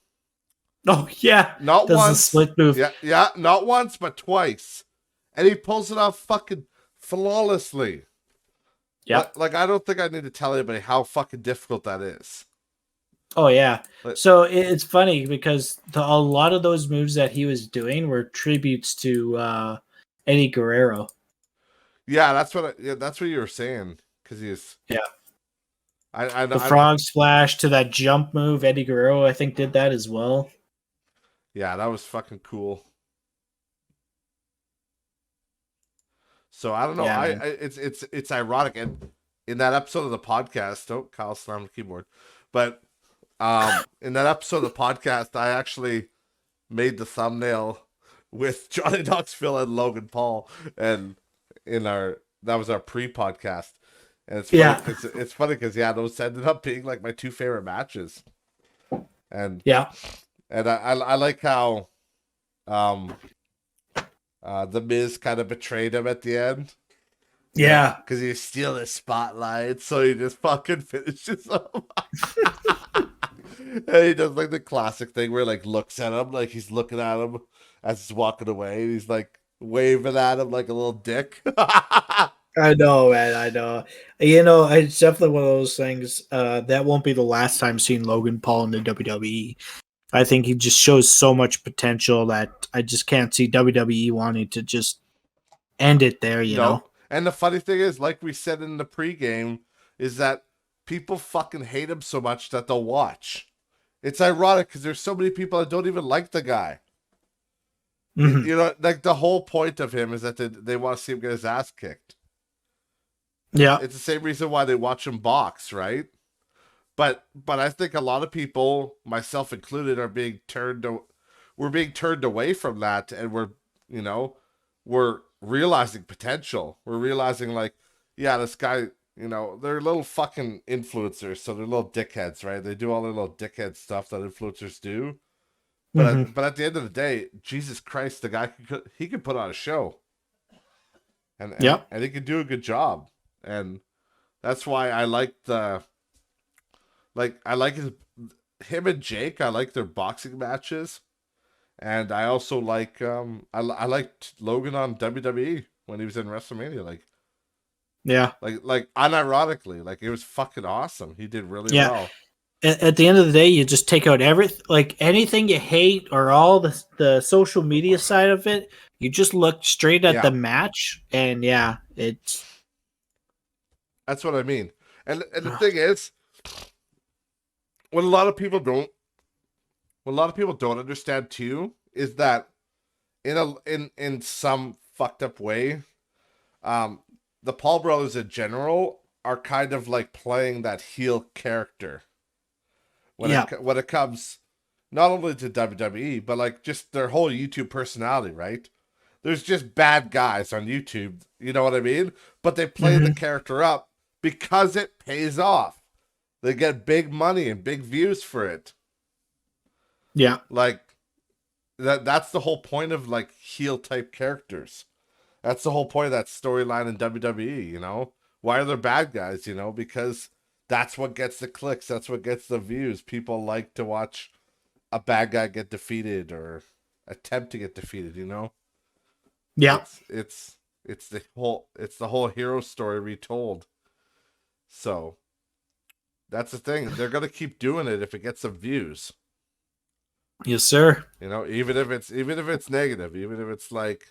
Oh yeah, not does once. The split move. Yeah, not once, but twice, and he pulls it off fucking flawlessly. Yeah, like I don't think I need to tell anybody how fucking difficult that is. Oh yeah. So it's funny because a lot of those moves that he was doing were tributes to Eddie Guerrero. Yeah, that's what you were saying because he's the frog splash to that jump move. Eddie Guerrero, I think, did that as well. Yeah, that was fucking cool. So I don't know. Yeah, it's ironic, and in that episode of the podcast, Kyle slammed the keyboard, but in that episode of the podcast, I actually made the thumbnail with Johnny Knoxville and Logan Paul, and that was our pre-podcast, and it's funny because those ended up being like my two favorite matches, and I like how the Miz kind of betrayed him at the end. Yeah, because he steal the spotlight, so he just fucking finishes him. And he does like the classic thing where like looks at him, like he's looking at him as he's walking away, and he's like waving at him like a little dick. I know, man. I know. It's definitely one of those things. That won't be the last time seeing Logan Paul in the WWE. I think he just shows so much potential that I just can't see WWE wanting to just end it there, you know? And the funny thing is, like we said in the pregame, is that people fucking hate him so much that they'll watch. It's ironic because there's so many people that don't even like the guy. Mm-hmm. Like the whole point of him is that they want to see him get his ass kicked. Yeah. It's the same reason why they watch him box, right? But I think a lot of people, myself included, we're being turned away from that, and we're realizing potential. We're realizing like yeah, this guy, you know, they're little fucking influencers, so they're little dickheads, right? They do all their little dickhead stuff that influencers do. Hmm. But at the end of the day, Jesus Christ, the guy he could put on a show, Yep. and he could do a good job, and that's why I like I like him and Jake. I like their boxing matches, and I also like I liked Logan on WWE when he was in WrestleMania, Yeah. unironically, like it was fucking awesome. He did really Yeah. well. At the end of the day, you just take out anything you hate or all the social media side of it. You just look straight at Yeah, the match, and yeah, it's that's what I mean. And the thing is, what a lot of people don't what a lot of people don't understand too is that in some fucked up way, um, the Paul brothers in general are kind of like playing that heel character yeah, when it comes not only to WWE but like just their whole YouTube personality, right? There's just bad guys on YouTube, you know what I mean? But they play the hmm character up because it pays off. They get big money and big views for it. yeah, Like that's the whole point of like heel type characters. That's the whole point of that storyline in WWE, you know? Why are there bad guys, you know? Because that's what gets the clicks, that's what gets the views. People like to watch a bad guy get defeated or attempt to get defeated, you know? yeah. It's the whole hero story retold. So, that's the thing. They're going to keep doing it if it gets some views. Yes, sir. You know, even if it's negative, even if it's like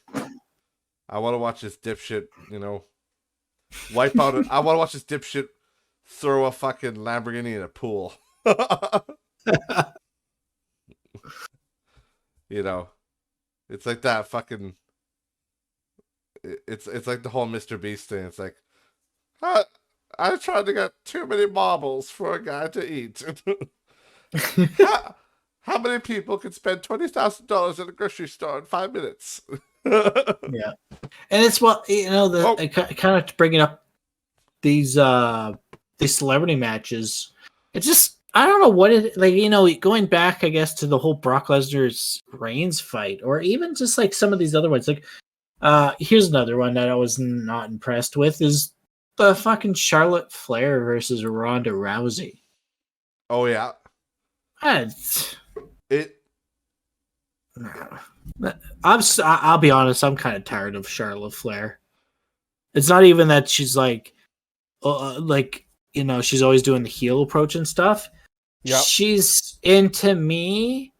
I want to watch this dipshit, you know, wipe out I want to watch this dipshit throw a fucking Lamborghini in a pool. You know, it's like that fucking. It's like the whole Mr. Beast thing. It's like, I tried to get too many marbles for a guy to eat. How many people could spend $20,000 in a grocery store in 5 minutes? Yeah, and it's what Oh, kind of bringing up these celebrity matches. It's just I don't know what it like. Going back, I guess, to the whole Brock Lesnar's Reigns fight, or even just like some of these other ones. Like, here's another one that I was not impressed with is the fucking Charlotte Flair versus Ronda Rousey. oh yeah. It's- It I'll be honest. I'm kind of tired of Charlotte Flair. It's not even that she's she's always doing the heel approach and stuff. Yep. She's into me.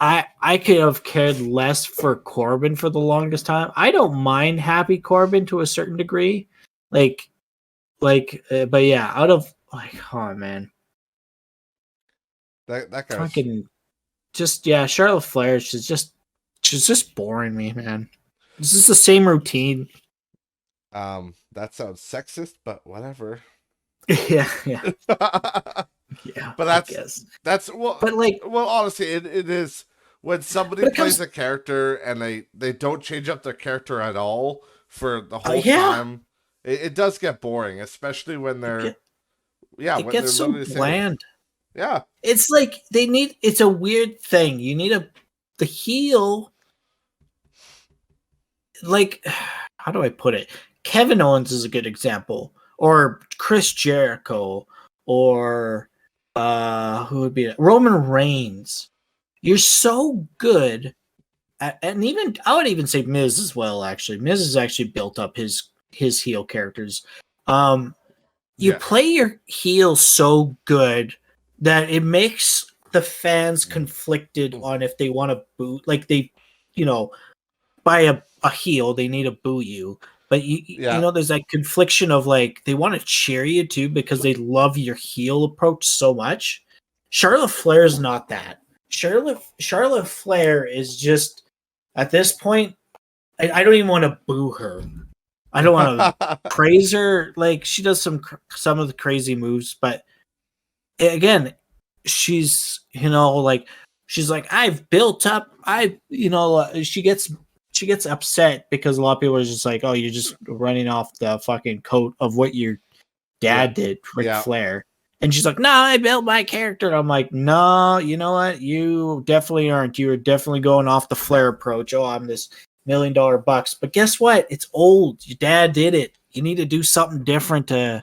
I could have cared less for Corbin for the longest time. I don't mind Happy Corbin to a certain degree, but yeah, out of oh man, that guy was, fucking just yeah, Charlotte Flair. She's just boring me, man. This is the same routine. that sounds sexist, but whatever. Yeah, yeah, But yeah. I that's guess, that's well but like, well honestly it is when somebody but it plays comes, a character and they don't change up their character at all for the whole yeah. time. It does get boring, especially when It, they're get, yeah, it when they're gets so literally saying bland. yeah. It's like it's a weird thing. You need the heel, like, how do I put it? Kevin Owens is a good example, or Chris Jericho, or who would be it? Roman Reigns. You're so good and even I would even say Miz as well, actually. Miz has actually built up his heel characters. You Yes. play your heel so good that it makes the fans conflicted on if they want to boo, like they, you know, by a heel they need to boo you, but Yeah. there's that confliction of like they want to cheer you too because they love your heel approach so much. Charlotte Flair is not that. Charlotte Flair is just at this point. I don't even want to boo her. I don't want to praise her. Like she does some of the crazy moves, but again, she's like I've built up. She gets she gets upset because a lot of people are just like, oh, you're just running off the fucking coat of what your dad did, Ric Flair. And she's like, no, I built my character. And I'm like, no, you know what? You definitely aren't. You were definitely going off the Flair approach. Oh, I'm this $1 million bucks. But guess what? It's old. Your dad did it. You need to do something different to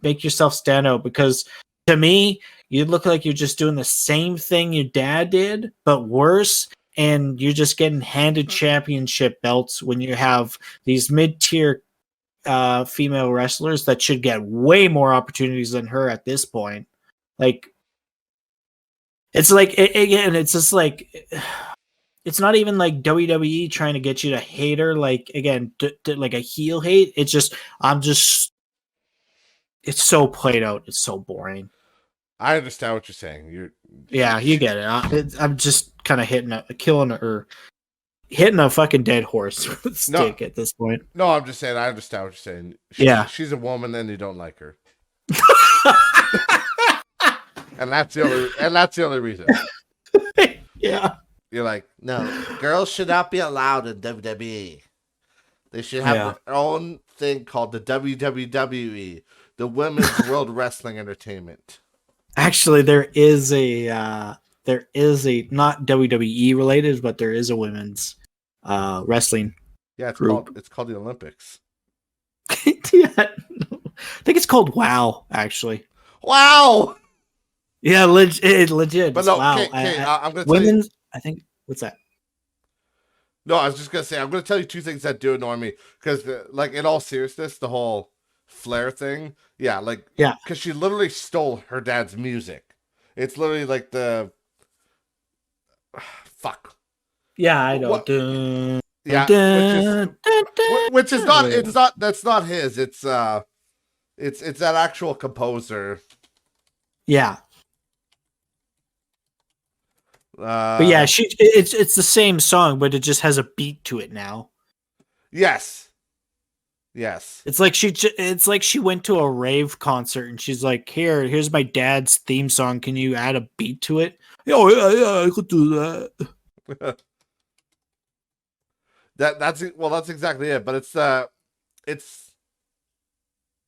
make yourself stand out. Because to me, you look like you're just doing the same thing your dad did, but worse. And you're just getting handed championship belts when you have these mid-tier female wrestlers that should get way more opportunities than her at this point. Like, it's like, again, it's just like, it's not even like WWE trying to get you to hate her. Like, again, like a heel hate. It's just, it's so played out. It's so boring. I understand what you're saying. You get it. I'm just kind of hitting a fucking dead horse with a stick at this point. No, I'm just saying I understand what you're saying. She's a woman and you don't like her. and that's the only reason. Yeah. You're like, no, girls should not be allowed in WWE. They should have their own thing called the WWE, the Women's World Wrestling Entertainment. Actually, there is a not WWE related, but there is a women's wrestling. Yeah, it's group. called the Olympics. Yeah, I think it's called WOW. Actually, WOW. Yeah, legit. But no, WOW. I'm gonna women's. I think what's that? No, I was just gonna say I'm gonna tell you two things that do annoy me because, like, in all seriousness, the whole Flair thing, because she literally stole her dad's music. It's literally like the fuck. Yeah, I know. Which is not. It's not. That's not his. It's that actual composer. Yeah. But yeah, it's the same song, but it just has a beat to it now. Yes. It's like she went to a rave concert and she's like, here's my dad's theme song. Can you add a beat to it? Oh yeah, I could do that. That's exactly it. But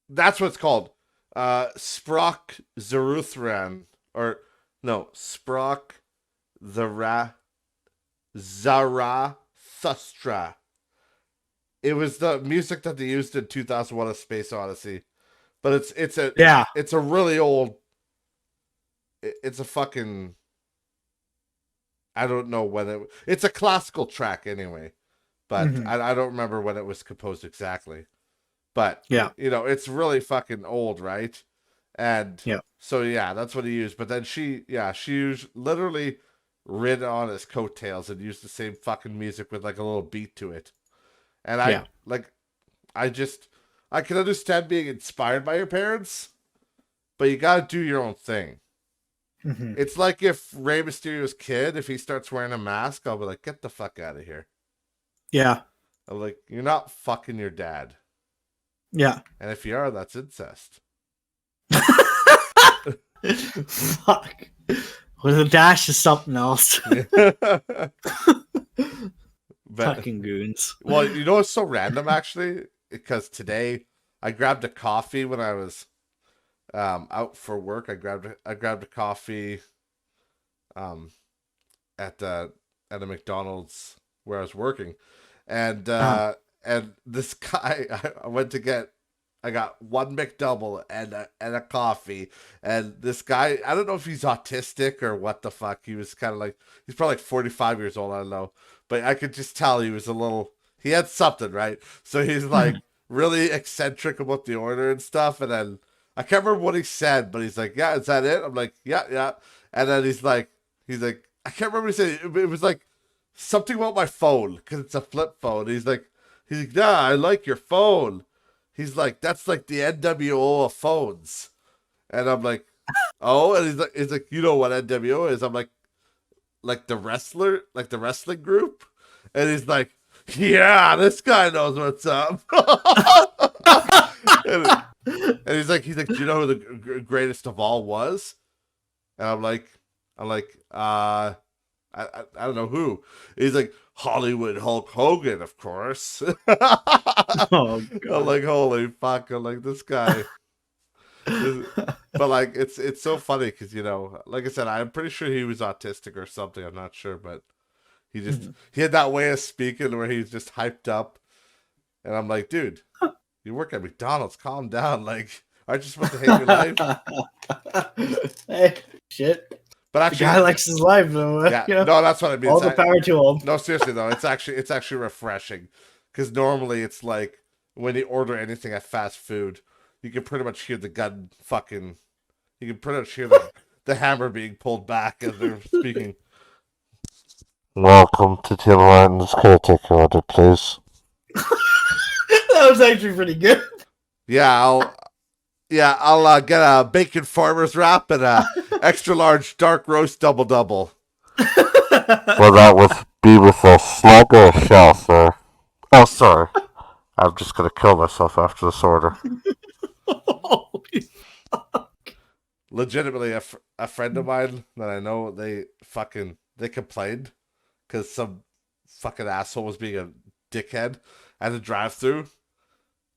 that's what it's called. Sprock Zaruthran, or no, Sprock Zarathustra. It was the music that they used in 2001: A Space Odyssey, but it's a really old. It's a fucking. I don't know when it's a classical track anyway, but I don't remember when it was composed exactly. But it's really fucking old, right? And so that's what he used. But then she used literally rid on his coattails and used the same fucking music with like a little beat to it. And I can understand being inspired by your parents, but you gotta do your own thing. Mm-hmm. It's like if Rey Mysterio's kid, if he starts wearing a mask, I'll be like, get the fuck out of here. Yeah. I'm like, you're not fucking your dad. Yeah. And if you are, that's incest. Fuck. With a dash of something else. Fucking goons. Well, you know what's so random, actually? Because today I grabbed a coffee when I was out for work. I grabbed a coffee at a McDonald's where I was working, and this guy I got one McDouble and a coffee, and this guy, I don't know if he's autistic or what the fuck. He was kind of like, he's probably like 45 years old. I don't know, but I could just tell he had something, right? So he's like really eccentric about the order and stuff, and then I can't remember what he said, but he's like, yeah, is that it? I'm like, yeah. And then he's like, I can't remember what he said. It was like something about my phone, because it's a flip phone. He's like, yeah, I like your phone. He's like, that's like the NWO of phones. And I'm like, oh, and he's like, you know what NWO is? I'm like the wrestling group? And he's like, yeah, this guy knows what's up. And he's like, do you know who the greatest of all was? And I'm like, I I don't know who. He's like Hollywood Hulk Hogan, of course. Oh I'm god. like, holy fuck! I'm like this guy. But like, it's so funny because like I said, I'm pretty sure he was autistic or something. I'm not sure, but he had that way of speaking where he's just hyped up, and I'm like, dude, you work at McDonald's, calm down. Like, aren't you supposed to hate your life? Hey, shit. But The guy actually, likes his life, though. yeah, no, that's what I mean. All the power to him. No, seriously though, it's actually refreshing because normally it's like when you order anything at fast food, you can pretty much hear the gun fucking. You can pretty much hear the hammer being pulled back as they're speaking. Welcome to Tim Hortons. Can I take your order, please? That was actually pretty good. Yeah, I'll get a bacon farmer's wrap and a extra large dark roast double. Will that be with a slug or a shell, sir? Oh, sorry. I'm just gonna kill myself after this order. Holy Legitimately, a friend of mine that I know, they complained because some fucking asshole was being a dickhead at a drive-through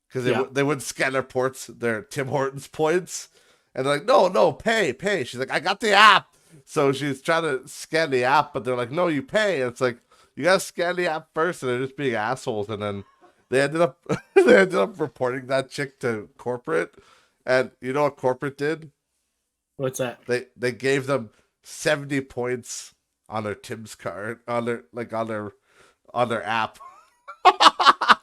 because they wouldn't scan their Tim Hortons points, and they're like, no, pay. She's like, I got the app, so she's trying to scan the app, but they're like, no, you pay, and it's like you gotta scan the app first, and they're just being assholes, and then they ended up reporting that chick to corporate, and you know what corporate did? What's that? They gave them 70 points on their Tim's card on their app.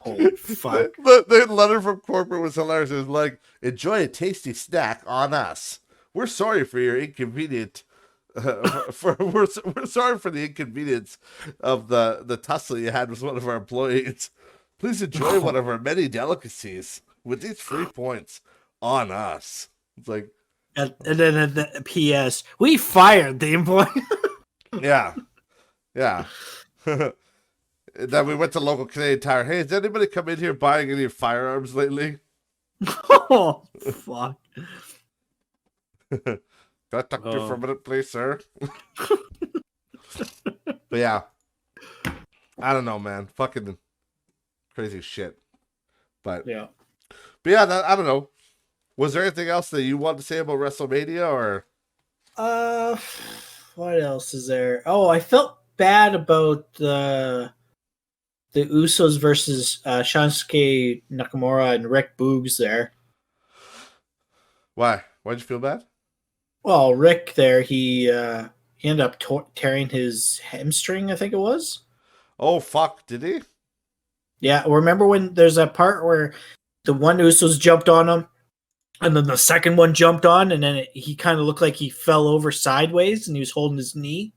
Oh fuck! The letter from corporate was hilarious. It was like, enjoy a tasty snack on us. We're sorry for your inconvenient. We're sorry for the inconvenience of the tussle you had with one of our employees. Please enjoy one of our many delicacies with these free points on us. It's like, And then at the P.S. We fired the employee. yeah. Then we went to local Canadian Tire. Hey, has anybody come in here buying any firearms lately? Oh fuck! Can I talk to you for a minute, please, sir? But yeah, I don't know, man. Fucking crazy shit. But yeah, I don't know. Was there anything else that you wanted to say about Wrestle Mania, or? what else is there? Oh, I felt bad about the Usos versus Shinsuke Nakamura and Rick Boogs there. Why? Why'd you feel bad? Well, Rick there, he ended up tearing his hamstring, I think it was. Oh fuck! Did he? Yeah, remember when there's that part where the one Usos jumped on him, and then the second one jumped on, and then he kind of looked like he fell over sideways, and he was holding his knee.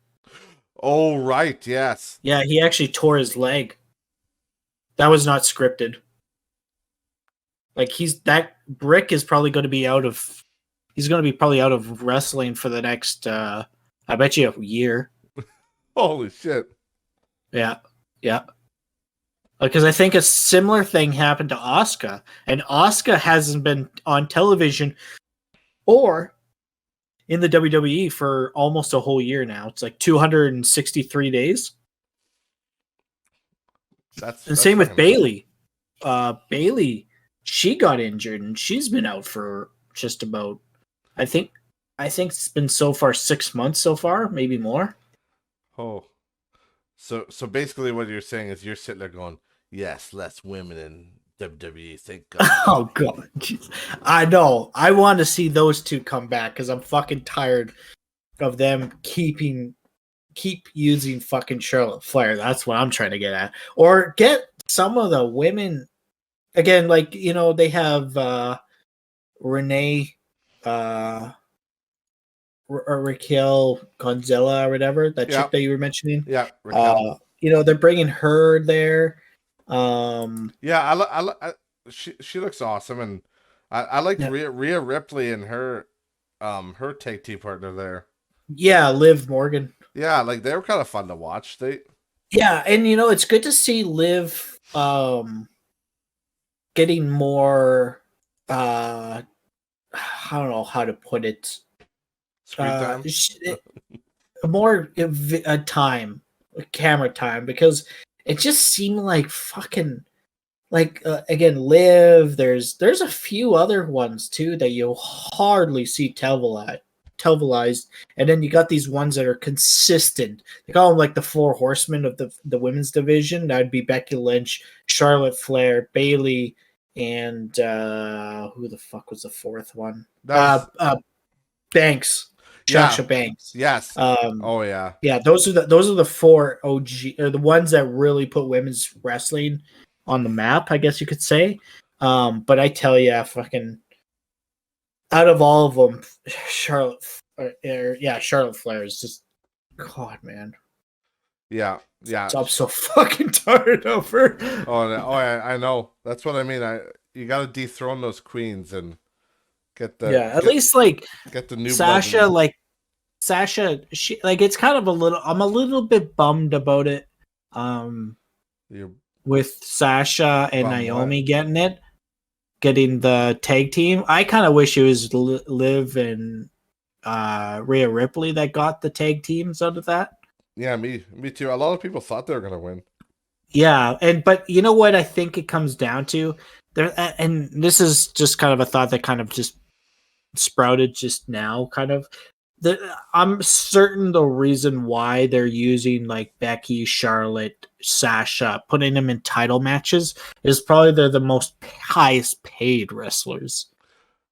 Oh right, yes. Yeah, he actually tore his leg. That was not scripted. Like Rick is probably going to be out of. He's going to be probably out of wrestling for the next. I bet you a year. Holy shit. Yeah. Because I think a similar thing happened to Asuka, and Asuka hasn't been on television or in the WWE for almost a whole year now. It's like 263 days. And same with Bailey. Bailey, she got injured, and she's been out for just about. I think it's been so far 6 months so far, maybe more. Oh. So basically what you're saying is you're sitting there going, yes, less women in WWE, thank God. Oh god. Jeez. I know. I want to see those two come back because I'm fucking tired of them keep using fucking Charlotte Flair. That's what I'm trying to get at. Or get some of the women again, like they have Renee or Raquel Gonzalez or whatever, that chick that you were mentioning. Yeah, Raquel. They're bringing her there. She looks awesome, and I like Rhea Ripley and her tag team partner there. Yeah, Liv Morgan. Yeah, like they were kind of fun to watch. And it's good to see Liv getting more. I don't know how to put it. Screen time. time, camera time, because it just seemed like fucking like again, Live. There's a few other ones too that you hardly see televised, and then you got these ones that are consistent. They call them like the four horsemen of the women's division. That'd be Becky Lynch, Charlotte Flair, Bailey, and who the fuck was the fourth one? That was Banks, yeah. Sasha Banks. Yes. Um, Oh yeah. yeah, those are the four OG, or the ones that really put women's wrestling on the map, I guess you could say. But I tell you, fucking out of all of them, Charlotte Flair is just God, man. Yeah. Yeah. I'm so fucking tired of her. Oh, no. Oh, I know. That's what I mean. You got to dethrone those queens and get the At least like get the new Sasha, blood. like Sasha, she like it's kind of a little. I'm a little bit bummed about it. You're With Sasha and bummed Naomi getting the tag team. I kind of wish it was Liv and Rhea Ripley that got the tag teams out of that. Yeah, me too. A lot of people thought they were gonna win. Yeah, but you know what I think it comes down to there, and this is just kind of a thought that kind of just sprouted just now, kind of. I'm certain the reason why they're using like Becky, Charlotte, Sasha, putting them in title matches is probably they're the most highest paid wrestlers.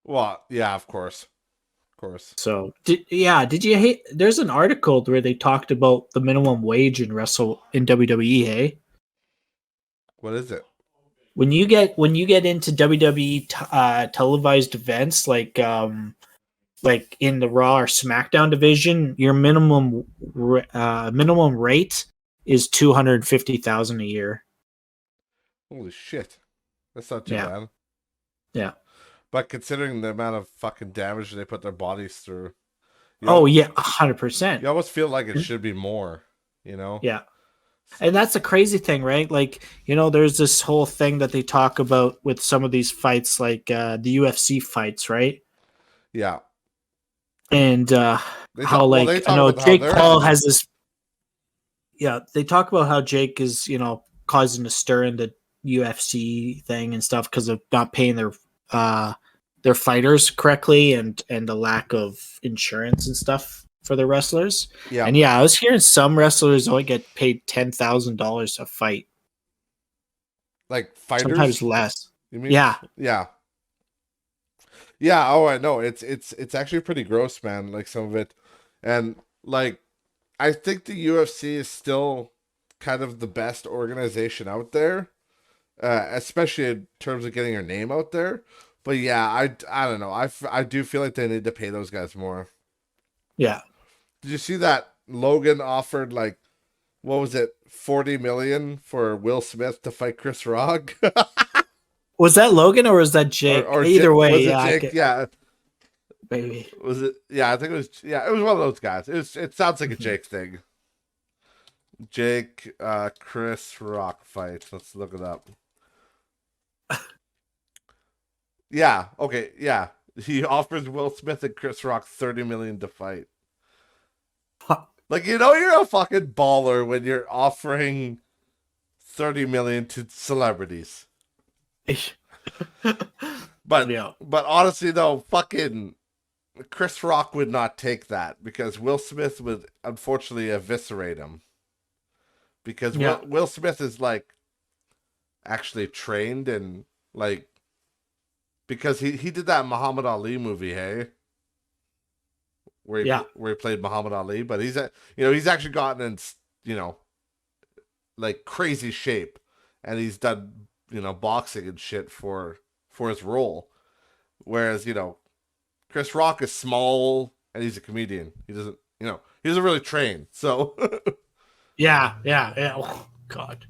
Well, yeah, of course. So, did you hate? There's an article where they talked about the minimum wage in WWE. Hey, What is it? when you get into WWE televised events like in the Raw or SmackDown division, your minimum rate is $250,000 a year. Holy shit, that's not too Yeah. bad. Yeah. But considering the amount of fucking damage they put their bodies through, Oh yeah, 100%. you almost feel like it should be more. You know? Yeah. And that's a crazy thing, right? Like, there's this whole thing that they talk about with some of these fights, like the UFC fights, right? Yeah. And They how, talk like, I know about how Jake they're Paul having- has this. Yeah, they talk about how Jake is, causing a stir in the UFC thing and stuff because of not paying their fighters correctly and the lack of insurance and stuff for their wrestlers. Yeah. And I was hearing some wrestlers only get paid $10,000 a fight. Like fighters, sometimes less. You mean? Yeah. Yeah. Yeah. Oh, I know. It's actually pretty gross, man. Like some of it, and like I think the UFC is still kind of the best organization out there, especially in terms of getting your name out there. But yeah, I don't know. I do feel like they need to pay those guys more. Yeah. Did you see that Logan offered like, what was it, 40 million for Will Smith to fight Chris Rock? Was that Logan or was that Jake? Or Either way, was yeah. it Jake? Yeah. Maybe. Was it? Yeah, I think it was. Yeah, it was one of those guys. It sounds like a Jake thing. Jake, Chris Rock fight. Let's look it up. Yeah. Okay. Yeah. He offers Will Smith and Chris Rock 30 million to fight. Like, you're a fucking baller when you're offering 30 million to celebrities. But Yeah. But honestly though, fucking Chris Rock would not take that because Will Smith would unfortunately eviscerate him. Because Will Smith is like actually trained and like, because he did that Muhammad Ali movie, hey? Where he played Muhammad Ali, but he's actually gotten in like crazy shape, and he's done boxing and shit for his role. Whereas Chris Rock is small and he's a comedian. He doesn't really train. So Yeah. Oh God.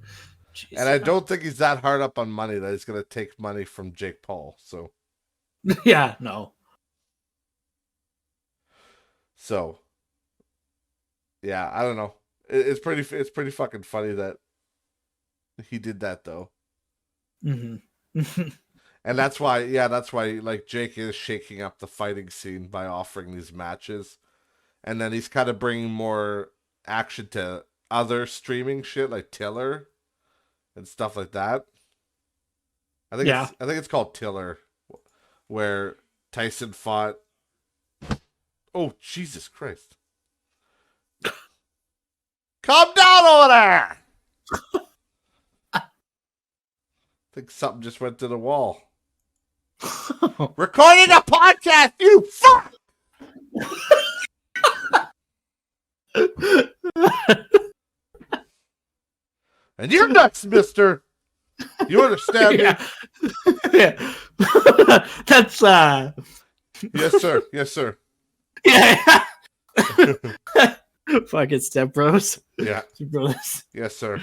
Jeez. And I don't think he's that hard up on money that he's gonna take money from Jake Paul. So yeah, no. So yeah, I don't know. It's pretty fucking funny that he did that though. Mm-hmm. And that's why like Jake is shaking up the fighting scene by offering these matches. and then he's kind of bringing more action to other streaming shit like Tiller and stuff like that. I think it's called Tiller, where Tyson fought. Oh, Jesus Christ! Calm down over there. I think something just went to the wall. Recording a podcast, you fuck! And you're nuts, mister. You understand me? Yeah. That's Yes, sir. Yes, sir. Yeah. Fucking step bros. Yeah. Brothers. Yes, sir.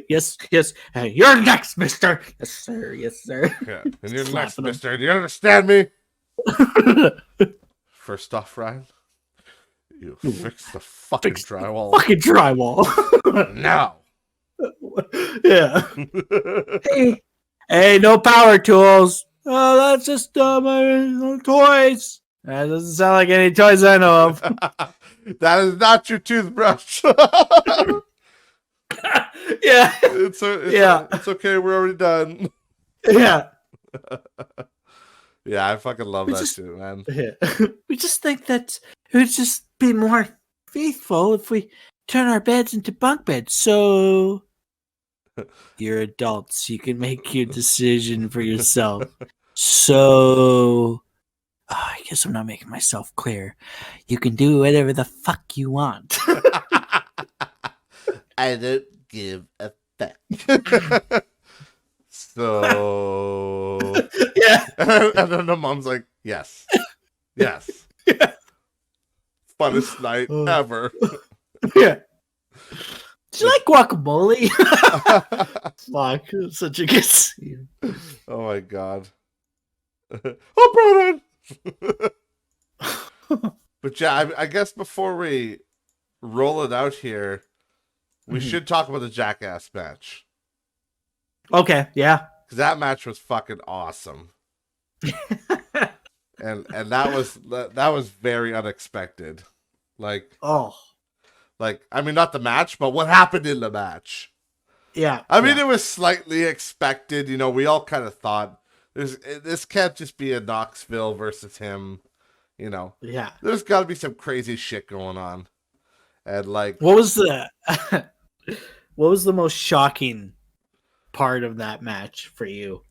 Yes. Hey, you're next, mister. Yes, sir. Yes, sir. Yeah. And you're next, Slapping mister. Do you understand me? First off, Ryan, you fix the fucking drywall. Fucking drywall. Now. Yeah. Hey, no power tools. Oh, that's just my toys. That doesn't sound like any toys I know of. That is not your toothbrush. Yeah. It's okay. We're already done. Yeah. Yeah, I fucking love that shit, man. Yeah. We just think that it would just be more faithful if we turn our beds into bunk beds. So you're adults. You can make your decision for yourself. So I guess I'm not making myself clear. You can do whatever the fuck you want. I don't give a fuck. So Yeah. And then the mom's like, yes. Yeah. Funnest night ever. Yeah. Do you like guacamole? Fuck, such a good scene. Oh my god. Oh, Brian. But yeah, I guess before we roll it out here, we should talk about the Jackass match. Okay, yeah. Because that match was fucking awesome. and that was very unexpected. Like I mean, not the match, but what happened in the match. Yeah. I mean, it was slightly expected. You know, we all kind of thought this can't just be a Knoxville versus him. You know, yeah. There's got to be some crazy shit going on. And like, what was the most shocking part of that match for you?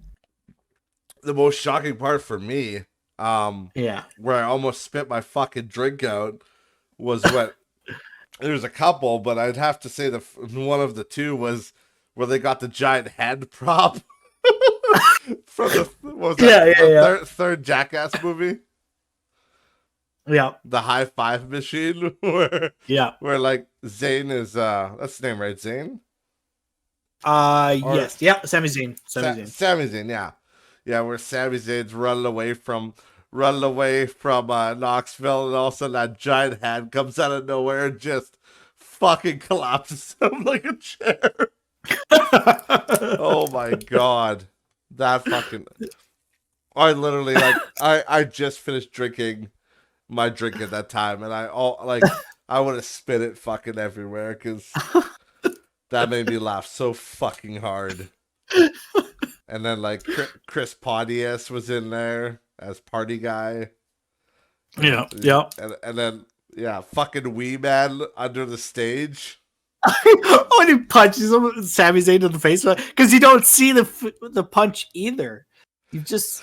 The most shocking part for me, yeah, where I almost spit my fucking drink out, was when there's a couple, but I'd have to say one of the two was where they got the giant head prop from the third Jackass movie. Yeah, the high five machine where like Zayn is that's the name, right? Zayn. Yes, yeah, Sami Zayn. Sami Zayn, yeah, where Sami Zayn's running away from Knoxville, and also that giant hand comes out of nowhere and just fucking collapses him like a chair. Oh my god, that fucking! I literally I just finished drinking my drink at that time, and I would have spit it fucking everywhere because that made me laugh so fucking hard. And then like Chris Pontius was in there as party guy. Yeah. And then fucking Wee Man under the stage. When he punches him, Sami Zayn in the face, because you don't see the punch either. You just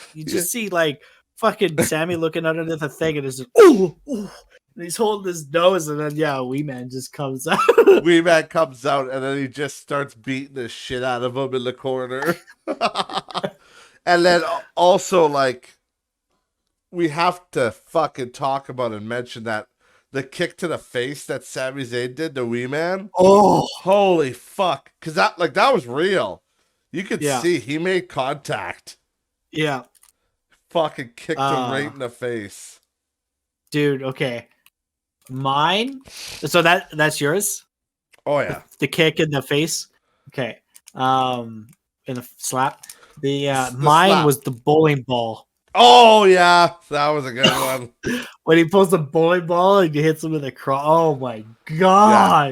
see like fucking Sammy looking under the thing, and it's just ooh, and he's holding his nose, and then Wee Man just comes out. Wee Man comes out, and then he just starts beating the shit out of him in the corner. And then also like we have to fucking talk about and mention that the kick to the face that Sami Zayn did to Wee Man. Oh, holy fuck! Because that was real. You could see he made contact. Yeah. Fucking kicked him right in the face. Dude, okay. Mine? So that's yours? Oh yeah. The kick in the face? Okay. In the slap. The mine slap was the bowling ball. Oh yeah, that was a good one. When he pulls the bowling ball and he hits him with a cross. Oh my Yeah,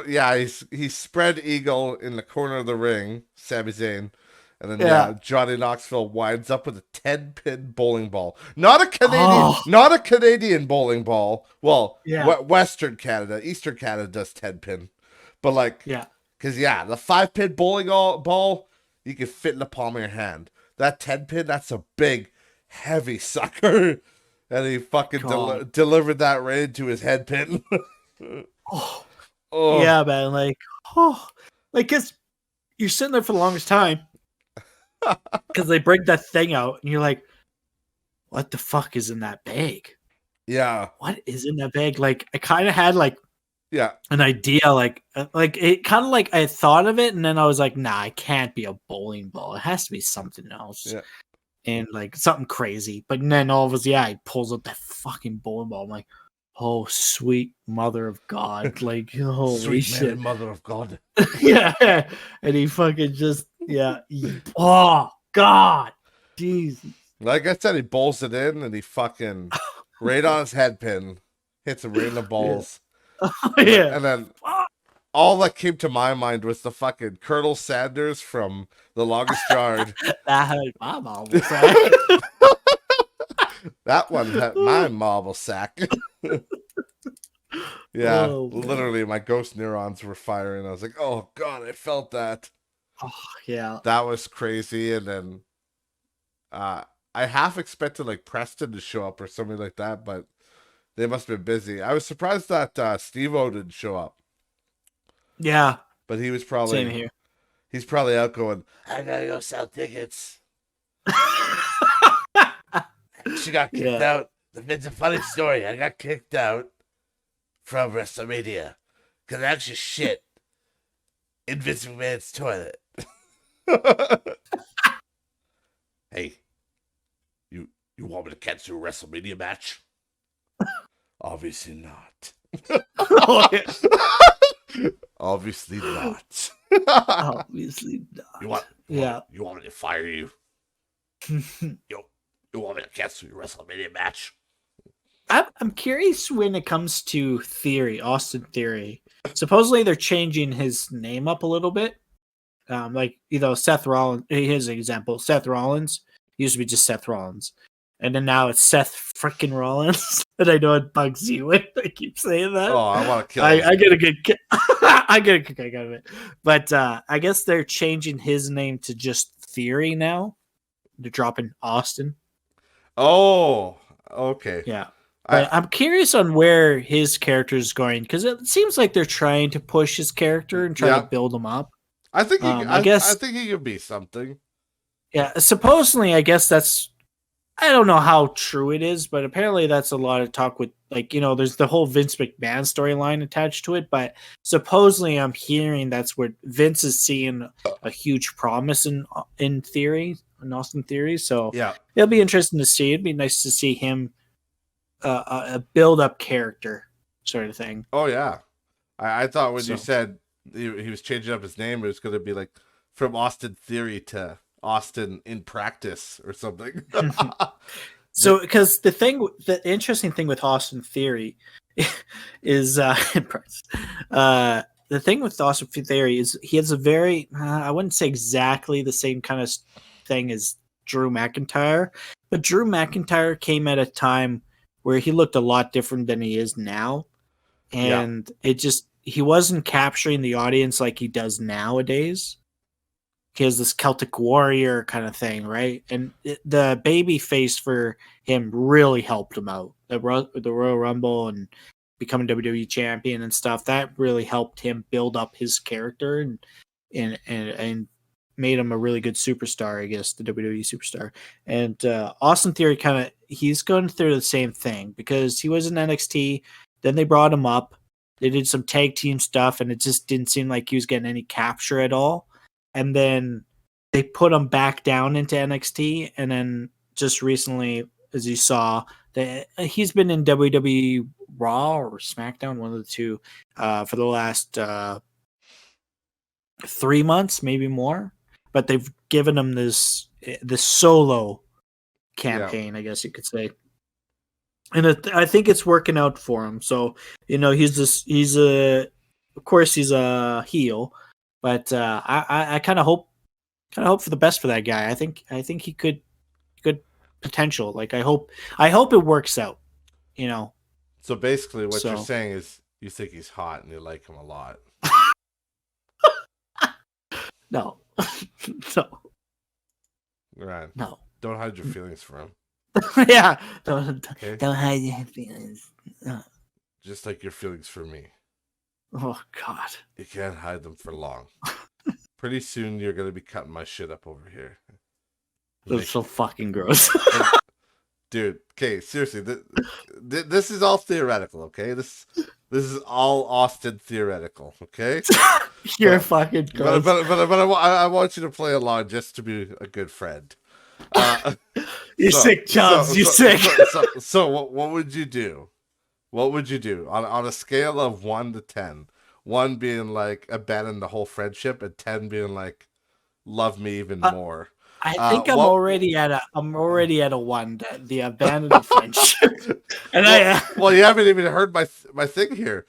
god! he spread eagle in the corner of the ring, Sami Zayn, and then Yeah. Johnny Knoxville winds up with a 10-pin bowling ball. Not Oh. a Canadian bowling ball. Well, Yeah. Western Canada, Eastern Canada does 10-pin, but like, Yeah. because the 5-pin bowling ball you can fit in the palm of your hand. That 10-pin, that's a big, heavy sucker. And he fucking delivered that right into his head pin. Oh. Oh. Yeah, man. Like, cause you're sitting there for the longest time because they bring that thing out and you're like, what the fuck is in that bag? Yeah. What is in that bag? Like, I kind of had like an idea, like it kind of like I thought of it, and then I was like, nah, it can't be a bowling ball. It has to be something else. Yeah. And like something crazy. But then all of a sudden, he pulls up that fucking bowling ball. I'm like, oh, sweet mother of God. Like, holy Sweet shit. mother of God. Yeah. And he fucking just, oh, God. Jesus. Like I said, he bowls it in and he fucking right on his head pin. Hits him right in the balls. Yeah. And then all that came to my mind was the fucking Colonel Sanders from The Longest Yard. That hurt my marble sack. That one had my marble sack. Yeah, literally my ghost neurons were firing. I was like, oh God, I felt that. Oh, yeah. That was crazy. And then I half expected like Preston to show up or something like that, but they must have been busy. I was surprised that Steve-O didn't show up. Yeah. But he was probably Same here. He's probably out going, I gotta go sell tickets. She got kicked out. It's a funny story. I got kicked out from Wrestle Mania because I actually shit in Vince McMahon's toilet. Hey, you want me to cancel a Wrestle Mania match? Obviously not. Obviously not. Obviously not. You want me to fire you? You want me to cancel your WrestleMania match? I'm curious when it comes to Theory, Austin Theory. Supposedly they're changing his name up a little bit. Like, Seth Rollins, here's an example. Seth Rollins used to be just Seth Rollins. And then now it's Seth freaking Rollins. And I know it bugs you when I keep saying that. Oh, I want to kill him. I get a good kick. I get a kick out of it. But I guess they're changing his name to just Theory now. They're dropping Austin. Oh, okay. Yeah. But I'm curious on where his character is going, because it seems like they're trying to push his character and try to build him up. I think I think he could be something. Yeah, supposedly, I guess I don't know how true it is, but apparently that's a lot of talk with, like, there's the whole Vince McMahon storyline attached to it, but supposedly I'm hearing that's where Vince is seeing a huge promise in Theory, in Austin Theory. So it'll be interesting to see. It'd be nice to see him a build-up character sort of thing. Oh, yeah. I thought when you said he was changing up his name, it was going to be like from Austin Theory to Austin in Practice or something. So, because the interesting thing with Austin Theory is the thing with Austin Theory is he has a very I wouldn't say exactly the same kind of thing as Drew McIntyre, but Drew McIntyre came at a time where he looked a lot different than he is now, and he wasn't capturing the audience like he does nowadays. He has this Celtic Warrior kind of thing, right? And the baby face for him really helped him out. The Royal Rumble and becoming WWE champion and stuff, that really helped him build up his character and made him a really good superstar, I guess, the WWE superstar. And Austin Theory he's going through the same thing because he was in NXT. Then they brought him up. They did some tag team stuff, and it just didn't seem like he was getting any capture at all. And then they put him back down into NXT. And then just recently, as you saw, he's been in WWE Raw or SmackDown, one of the two, for the last 3 months, maybe more. But they've given him this solo campaign, I guess you could say. And I think it's working out for him. So, of course he's a heel, but I kind of hope for the best for that guy. I think he could good potential. Like I hope it works out. So basically, what you're So saying is you think he's hot and you like him a lot. no, no, Right. no. Don't hide your feelings for him. Yeah, Okay? don't hide your feelings. Just like your feelings for me. Oh God, You can't hide them for long. Pretty soon you're gonna be cutting my shit up over here. that's so fucking gross. Dude, okay, seriously, this is all theoretical, okay? This is all Austin theoretical, okay? You're fucking gross. But I want you to play along just to be a good friend. You're sick, Chubbs. You're sick. So what would you do? What would you do on a scale of 1 to 10? 1 being like abandon the whole friendship, and 10 being like love me even more. I think I'm already at a 1. The abandoned friendship, and well, you haven't even heard my thing here.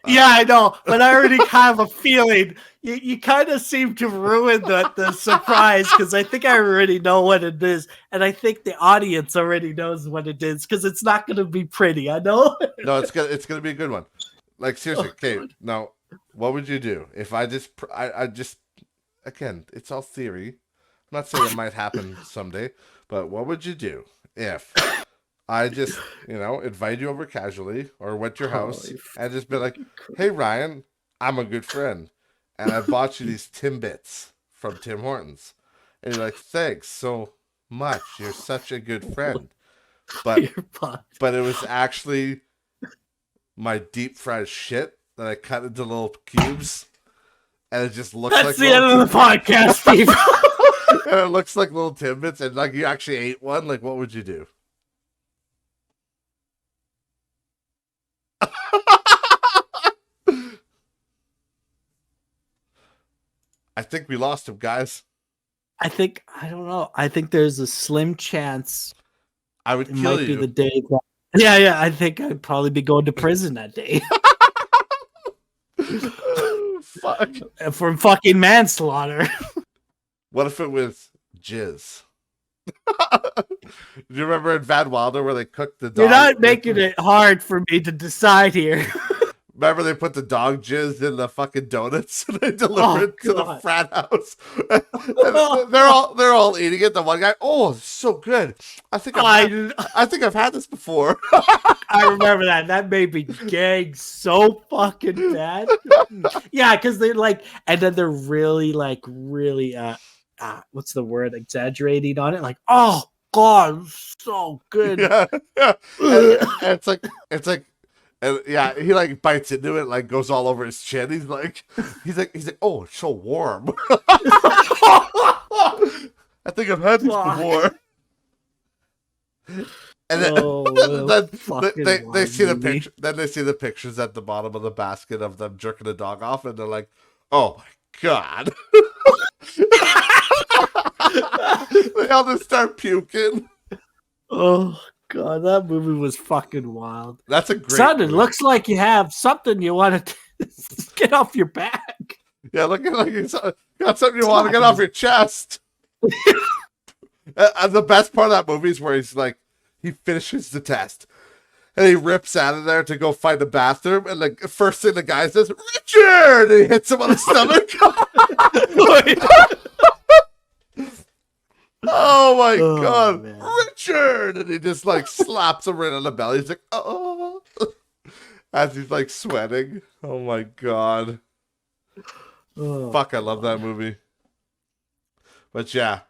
Yeah, I know, but I already have a feeling. You kind of seem to ruin the surprise because I think I already know what it is, and I think the audience already knows what it is because it's not going to be pretty. I know. No, it's gonna be a good one. Like seriously, okay. God. Now, what would you do if I just again? It's all theory. I'm not saying it might happen someday, but what would you do if I just, invite you over casually or went to your house and just be like, hey, Ryan, I'm a good friend. And I bought you these Timbits from Tim Hortons. And you're like, thanks so much. You're such a good friend. But it was actually my deep fried shit that I cut into little cubes. And it just looks That's the end of the podcast, Steve. And it looks like little Timbits. And like you actually ate one. Like, what would you do? I think we lost him, guys. I don't know. I think there's a slim chance I would kill you. Be the day. Yeah. I think I'd probably be going to prison that day. Fuck. From fucking manslaughter. What if it was jizz? Do you remember in Van Wilder where they cooked the dog? You're not making it hard for me to decide here. Remember they put the dog jizz in the fucking donuts and they delivered it to the frat house. And they're all eating it. The one guy, oh, it's so good. I think I've had this before. I remember that. That made me gag so fucking bad. Yeah, because they're like, and then they're really what's the word? Exaggerating on it. Like, oh God, so good. Yeah. And it's like. And yeah, he like bites into it, like goes all over his chin. He's like, oh, it's so warm. I think I've had this before. And then, they see the picture. Then they see the pictures at the bottom of the basket of them jerking the dog off, and they're like, "Oh my God!" They all just start puking. Oh. God, that movie was fucking wild. That's a great son, movie. It looks like you have something you want to get off your back. Yeah, look at like you got something you want to get off your chest. And the best part of that movie is where he's like, he finishes the test. And he rips out of there to go find the bathroom. And like first thing the guy says, Richard! And he hits him on the stomach. Oh my God, man. Richard! And he just like slaps him right on the belly. He's like, oh, as he's like sweating. Oh my God. Oh, fuck, I love that movie. But yeah,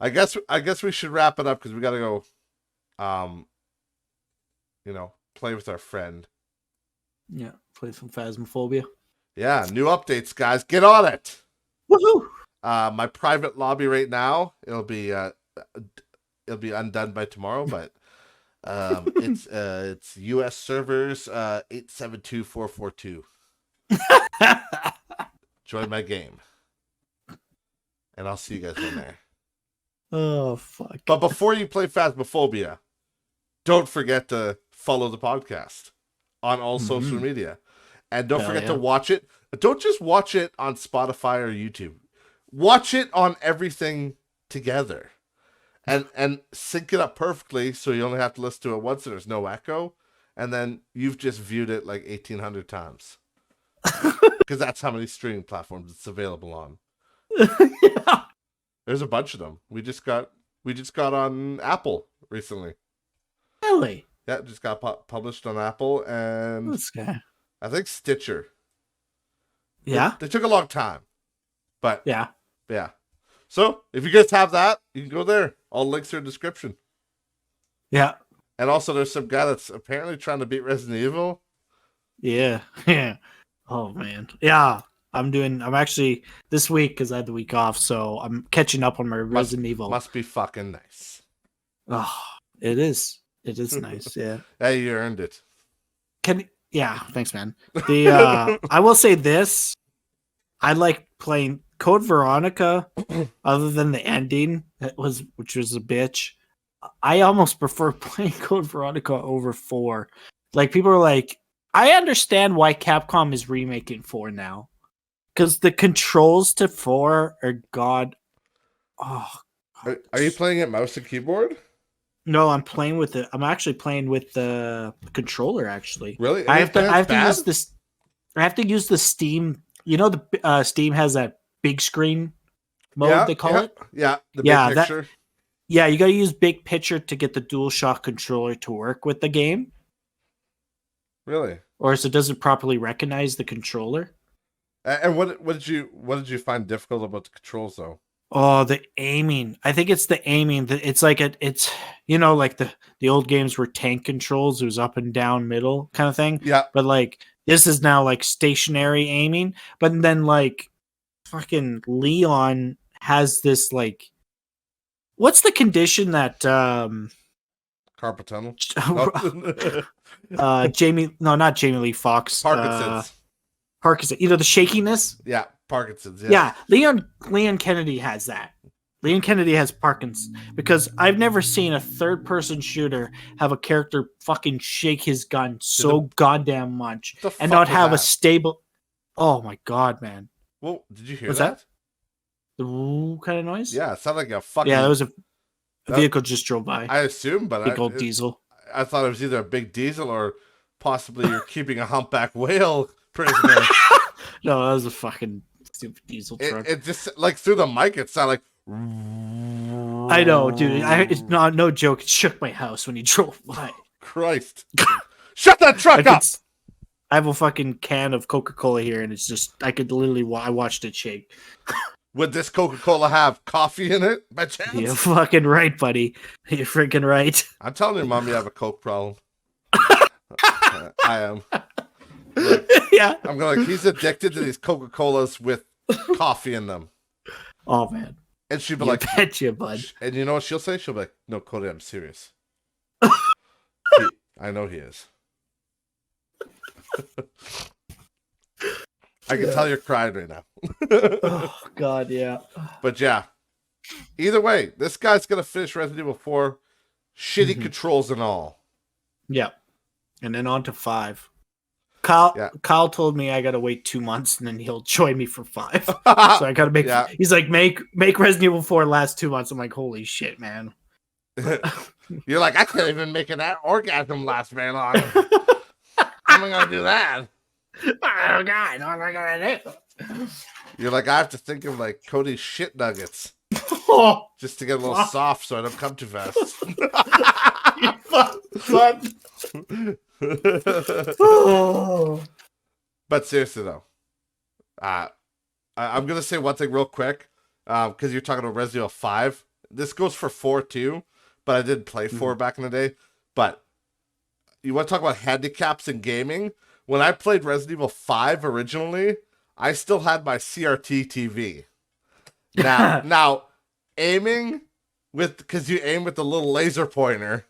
I guess we should wrap it up because we gotta go, play with our friend. Yeah, play some Phasmophobia. Yeah, new updates, guys. Get on it. Woohoo! My private lobby right now, it'll be undone by tomorrow, but it's US servers 872442. Join my game. And I'll see you guys in there. Oh fuck. But before you play Phasmophobia, don't forget to follow the podcast on all social media. And don't Hell forget to yeah. watch it. Don't just watch it on Spotify or YouTube. Watch it on everything together. And sync it up perfectly so you only have to listen to it once and there's no echo. And then you've just viewed it like 1,800 times. Because that's how many streaming platforms it's available on. Yeah. There's a bunch of them. We just got on Apple recently. Really? Yeah, it just got published on Apple and This guy. I think Stitcher. Yeah. They took a long time. But Yeah. yeah. So if you guys have that, you can go there. All links are in the description. Yeah. And also there's some guy that's apparently trying to beat Resident Evil. Yeah. Yeah. Oh man. Yeah. I'm actually this week because I had the week off, so I'm catching up on my Resident Evil. Must be fucking nice. Oh, it is. It is nice. Yeah. Hey, you earned it. Yeah. Thanks, man. The I will say this. I like playing Code Veronica, other than the ending, which was a bitch. I almost prefer playing Code Veronica over 4. Like people are like, I understand why Capcom is remaking 4 now, because the controls to 4 are god. Oh, Are you playing it mouse and keyboard? no, I'm playing with it. I'm actually playing with the controller. Actually, Really? I have to use this. I have to use the Steam. You know, the Steam has that big screen mode, they call it. Yeah, the Yeah, big picture. Yeah, you got to use big picture to get the DualShock controller to work with the game, Really? or else it doesn't properly recognize the controller. And what did you find difficult about the controls though? Oh, the aiming. I think it's the aiming. It's like it's like the old games were tank controls. It was up and down, middle kind of thing. Yeah. But like this is now like stationary aiming. But then like fucking Leon has this like, what's the condition that Carpal tunnel. not Jamie Lee Fox. Parkinson's. Parkinson's. The shakiness. Yeah, Parkinson's. Yeah, Leon Kennedy has that. Leon Kennedy has Parkinson's because I've never seen a third-person shooter have a character fucking shake his gun so goddamn much and not have a stable. Oh my god, man! Well, did you hear What's that? The woo kind of noise? Yeah, it sounded like a fucking. Yeah, there was a vehicle just drove by. I assume, but big old diesel. I thought it was either a big diesel or possibly you're keeping a humpback whale prisoner. No, that was a fucking stupid diesel truck. It just like through the mic, it sounded like. I know, dude. It's not no joke. It shook my house when he drove by. Christ! Shut that truck up! I have a fucking can of Coca-Cola here, and it's just I could literally I watched it shake. Would this Coca-Cola have coffee in it by chance? You're fucking right, buddy. You're freaking right. I'm telling your mom you have a Coke problem. I am. Look, yeah. I'm going he's addicted to these Coca-Colas with coffee in them. Oh, man. And she'd be you like, bet you, bud. And you know what she'll say? She'll be like, no, Cody, I'm serious. I know he is. I can tell you're crying right now. Oh, God, yeah. But yeah. Either way, this guy's going to finish Resident Evil 4. Shitty controls and all. Yeah. And then on to 5. Kyle told me I gotta wait 2 months and then he'll join me for 5. So I gotta make. Yeah. He's like, make Resident Evil 4 last 2 months. I'm like, holy shit, man. You're like, I can't even make an orgasm last very long. How am I gonna do that? Oh God, what am I gonna do? You're like, I have to think of like Cody's shit nuggets, just to get a little soft so I don't come too fast. But seriously though, I'm gonna say one thing real quick, because you're talking about Resident Evil 5. This goes for 4 too, but I did play 4 back in the day. But you want to talk about handicaps in gaming? When I played Resident Evil 5 originally, I still had my CRT TV. Now aiming because you aim with the little laser pointer.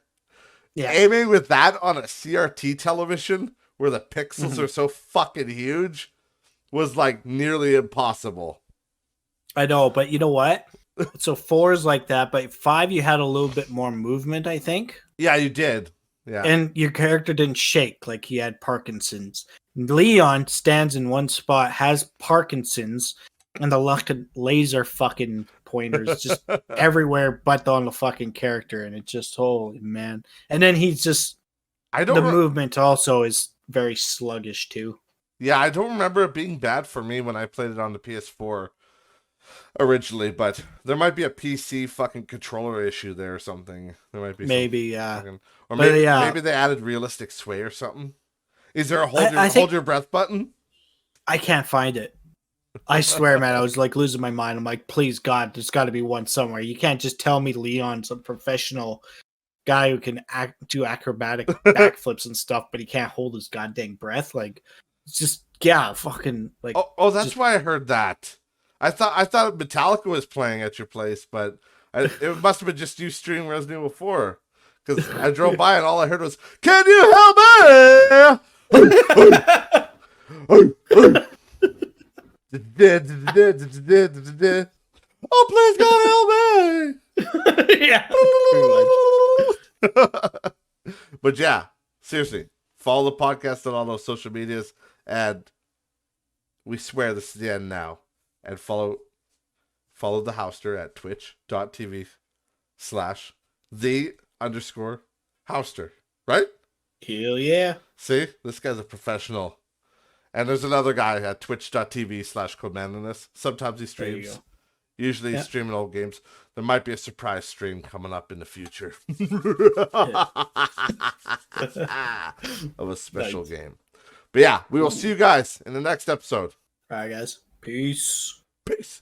Yeah. Aiming with that on a CRT television where the pixels are so fucking huge was like nearly impossible. I know, but you know what? So 4 is like that, but 5 you had a little bit more movement, I think. Yeah, you did. Yeah. And your character didn't shake like he had Parkinson's. Leon stands in one spot, has Parkinson's, and the laser fucking pointers just everywhere but on the fucking character, and it just, holy man. And then he's just, the movement also is very sluggish too. Yeah, I don't remember it being bad for me when I played it on the PS4 originally, but there might be a PC fucking controller issue there or something. There might be maybe, yeah. Or maybe they added realistic sway or something. Is there a hold your breath button? I can't find it. I swear, man, I was like losing my mind. I'm like, please, God, there's got to be one somewhere. You can't just tell me Leon's a professional guy who can do acrobatic backflips and stuff, but he can't hold his goddamn breath. Like, it's just, yeah, fucking like. Oh, that's why I heard that. I thought Metallica was playing at your place, but it must have been just you streaming Resident Evil 4. Because I drove by and all I heard was, "Can you help me?" Oh, please God help me! Yeah. But yeah, seriously, follow the podcast on all those social medias, and we swear this is the end now. And follow the Houster at twitch.tv/the_Houster. Right? Hell yeah. See? This guy's a professional. And there's another guy at twitch.tv/CodeManliness. Sometimes he streams. Usually he's streaming old games. There might be a surprise stream coming up in the future. Of a special game. But yeah, we will see you guys in the next episode. All right, guys. Peace. Peace.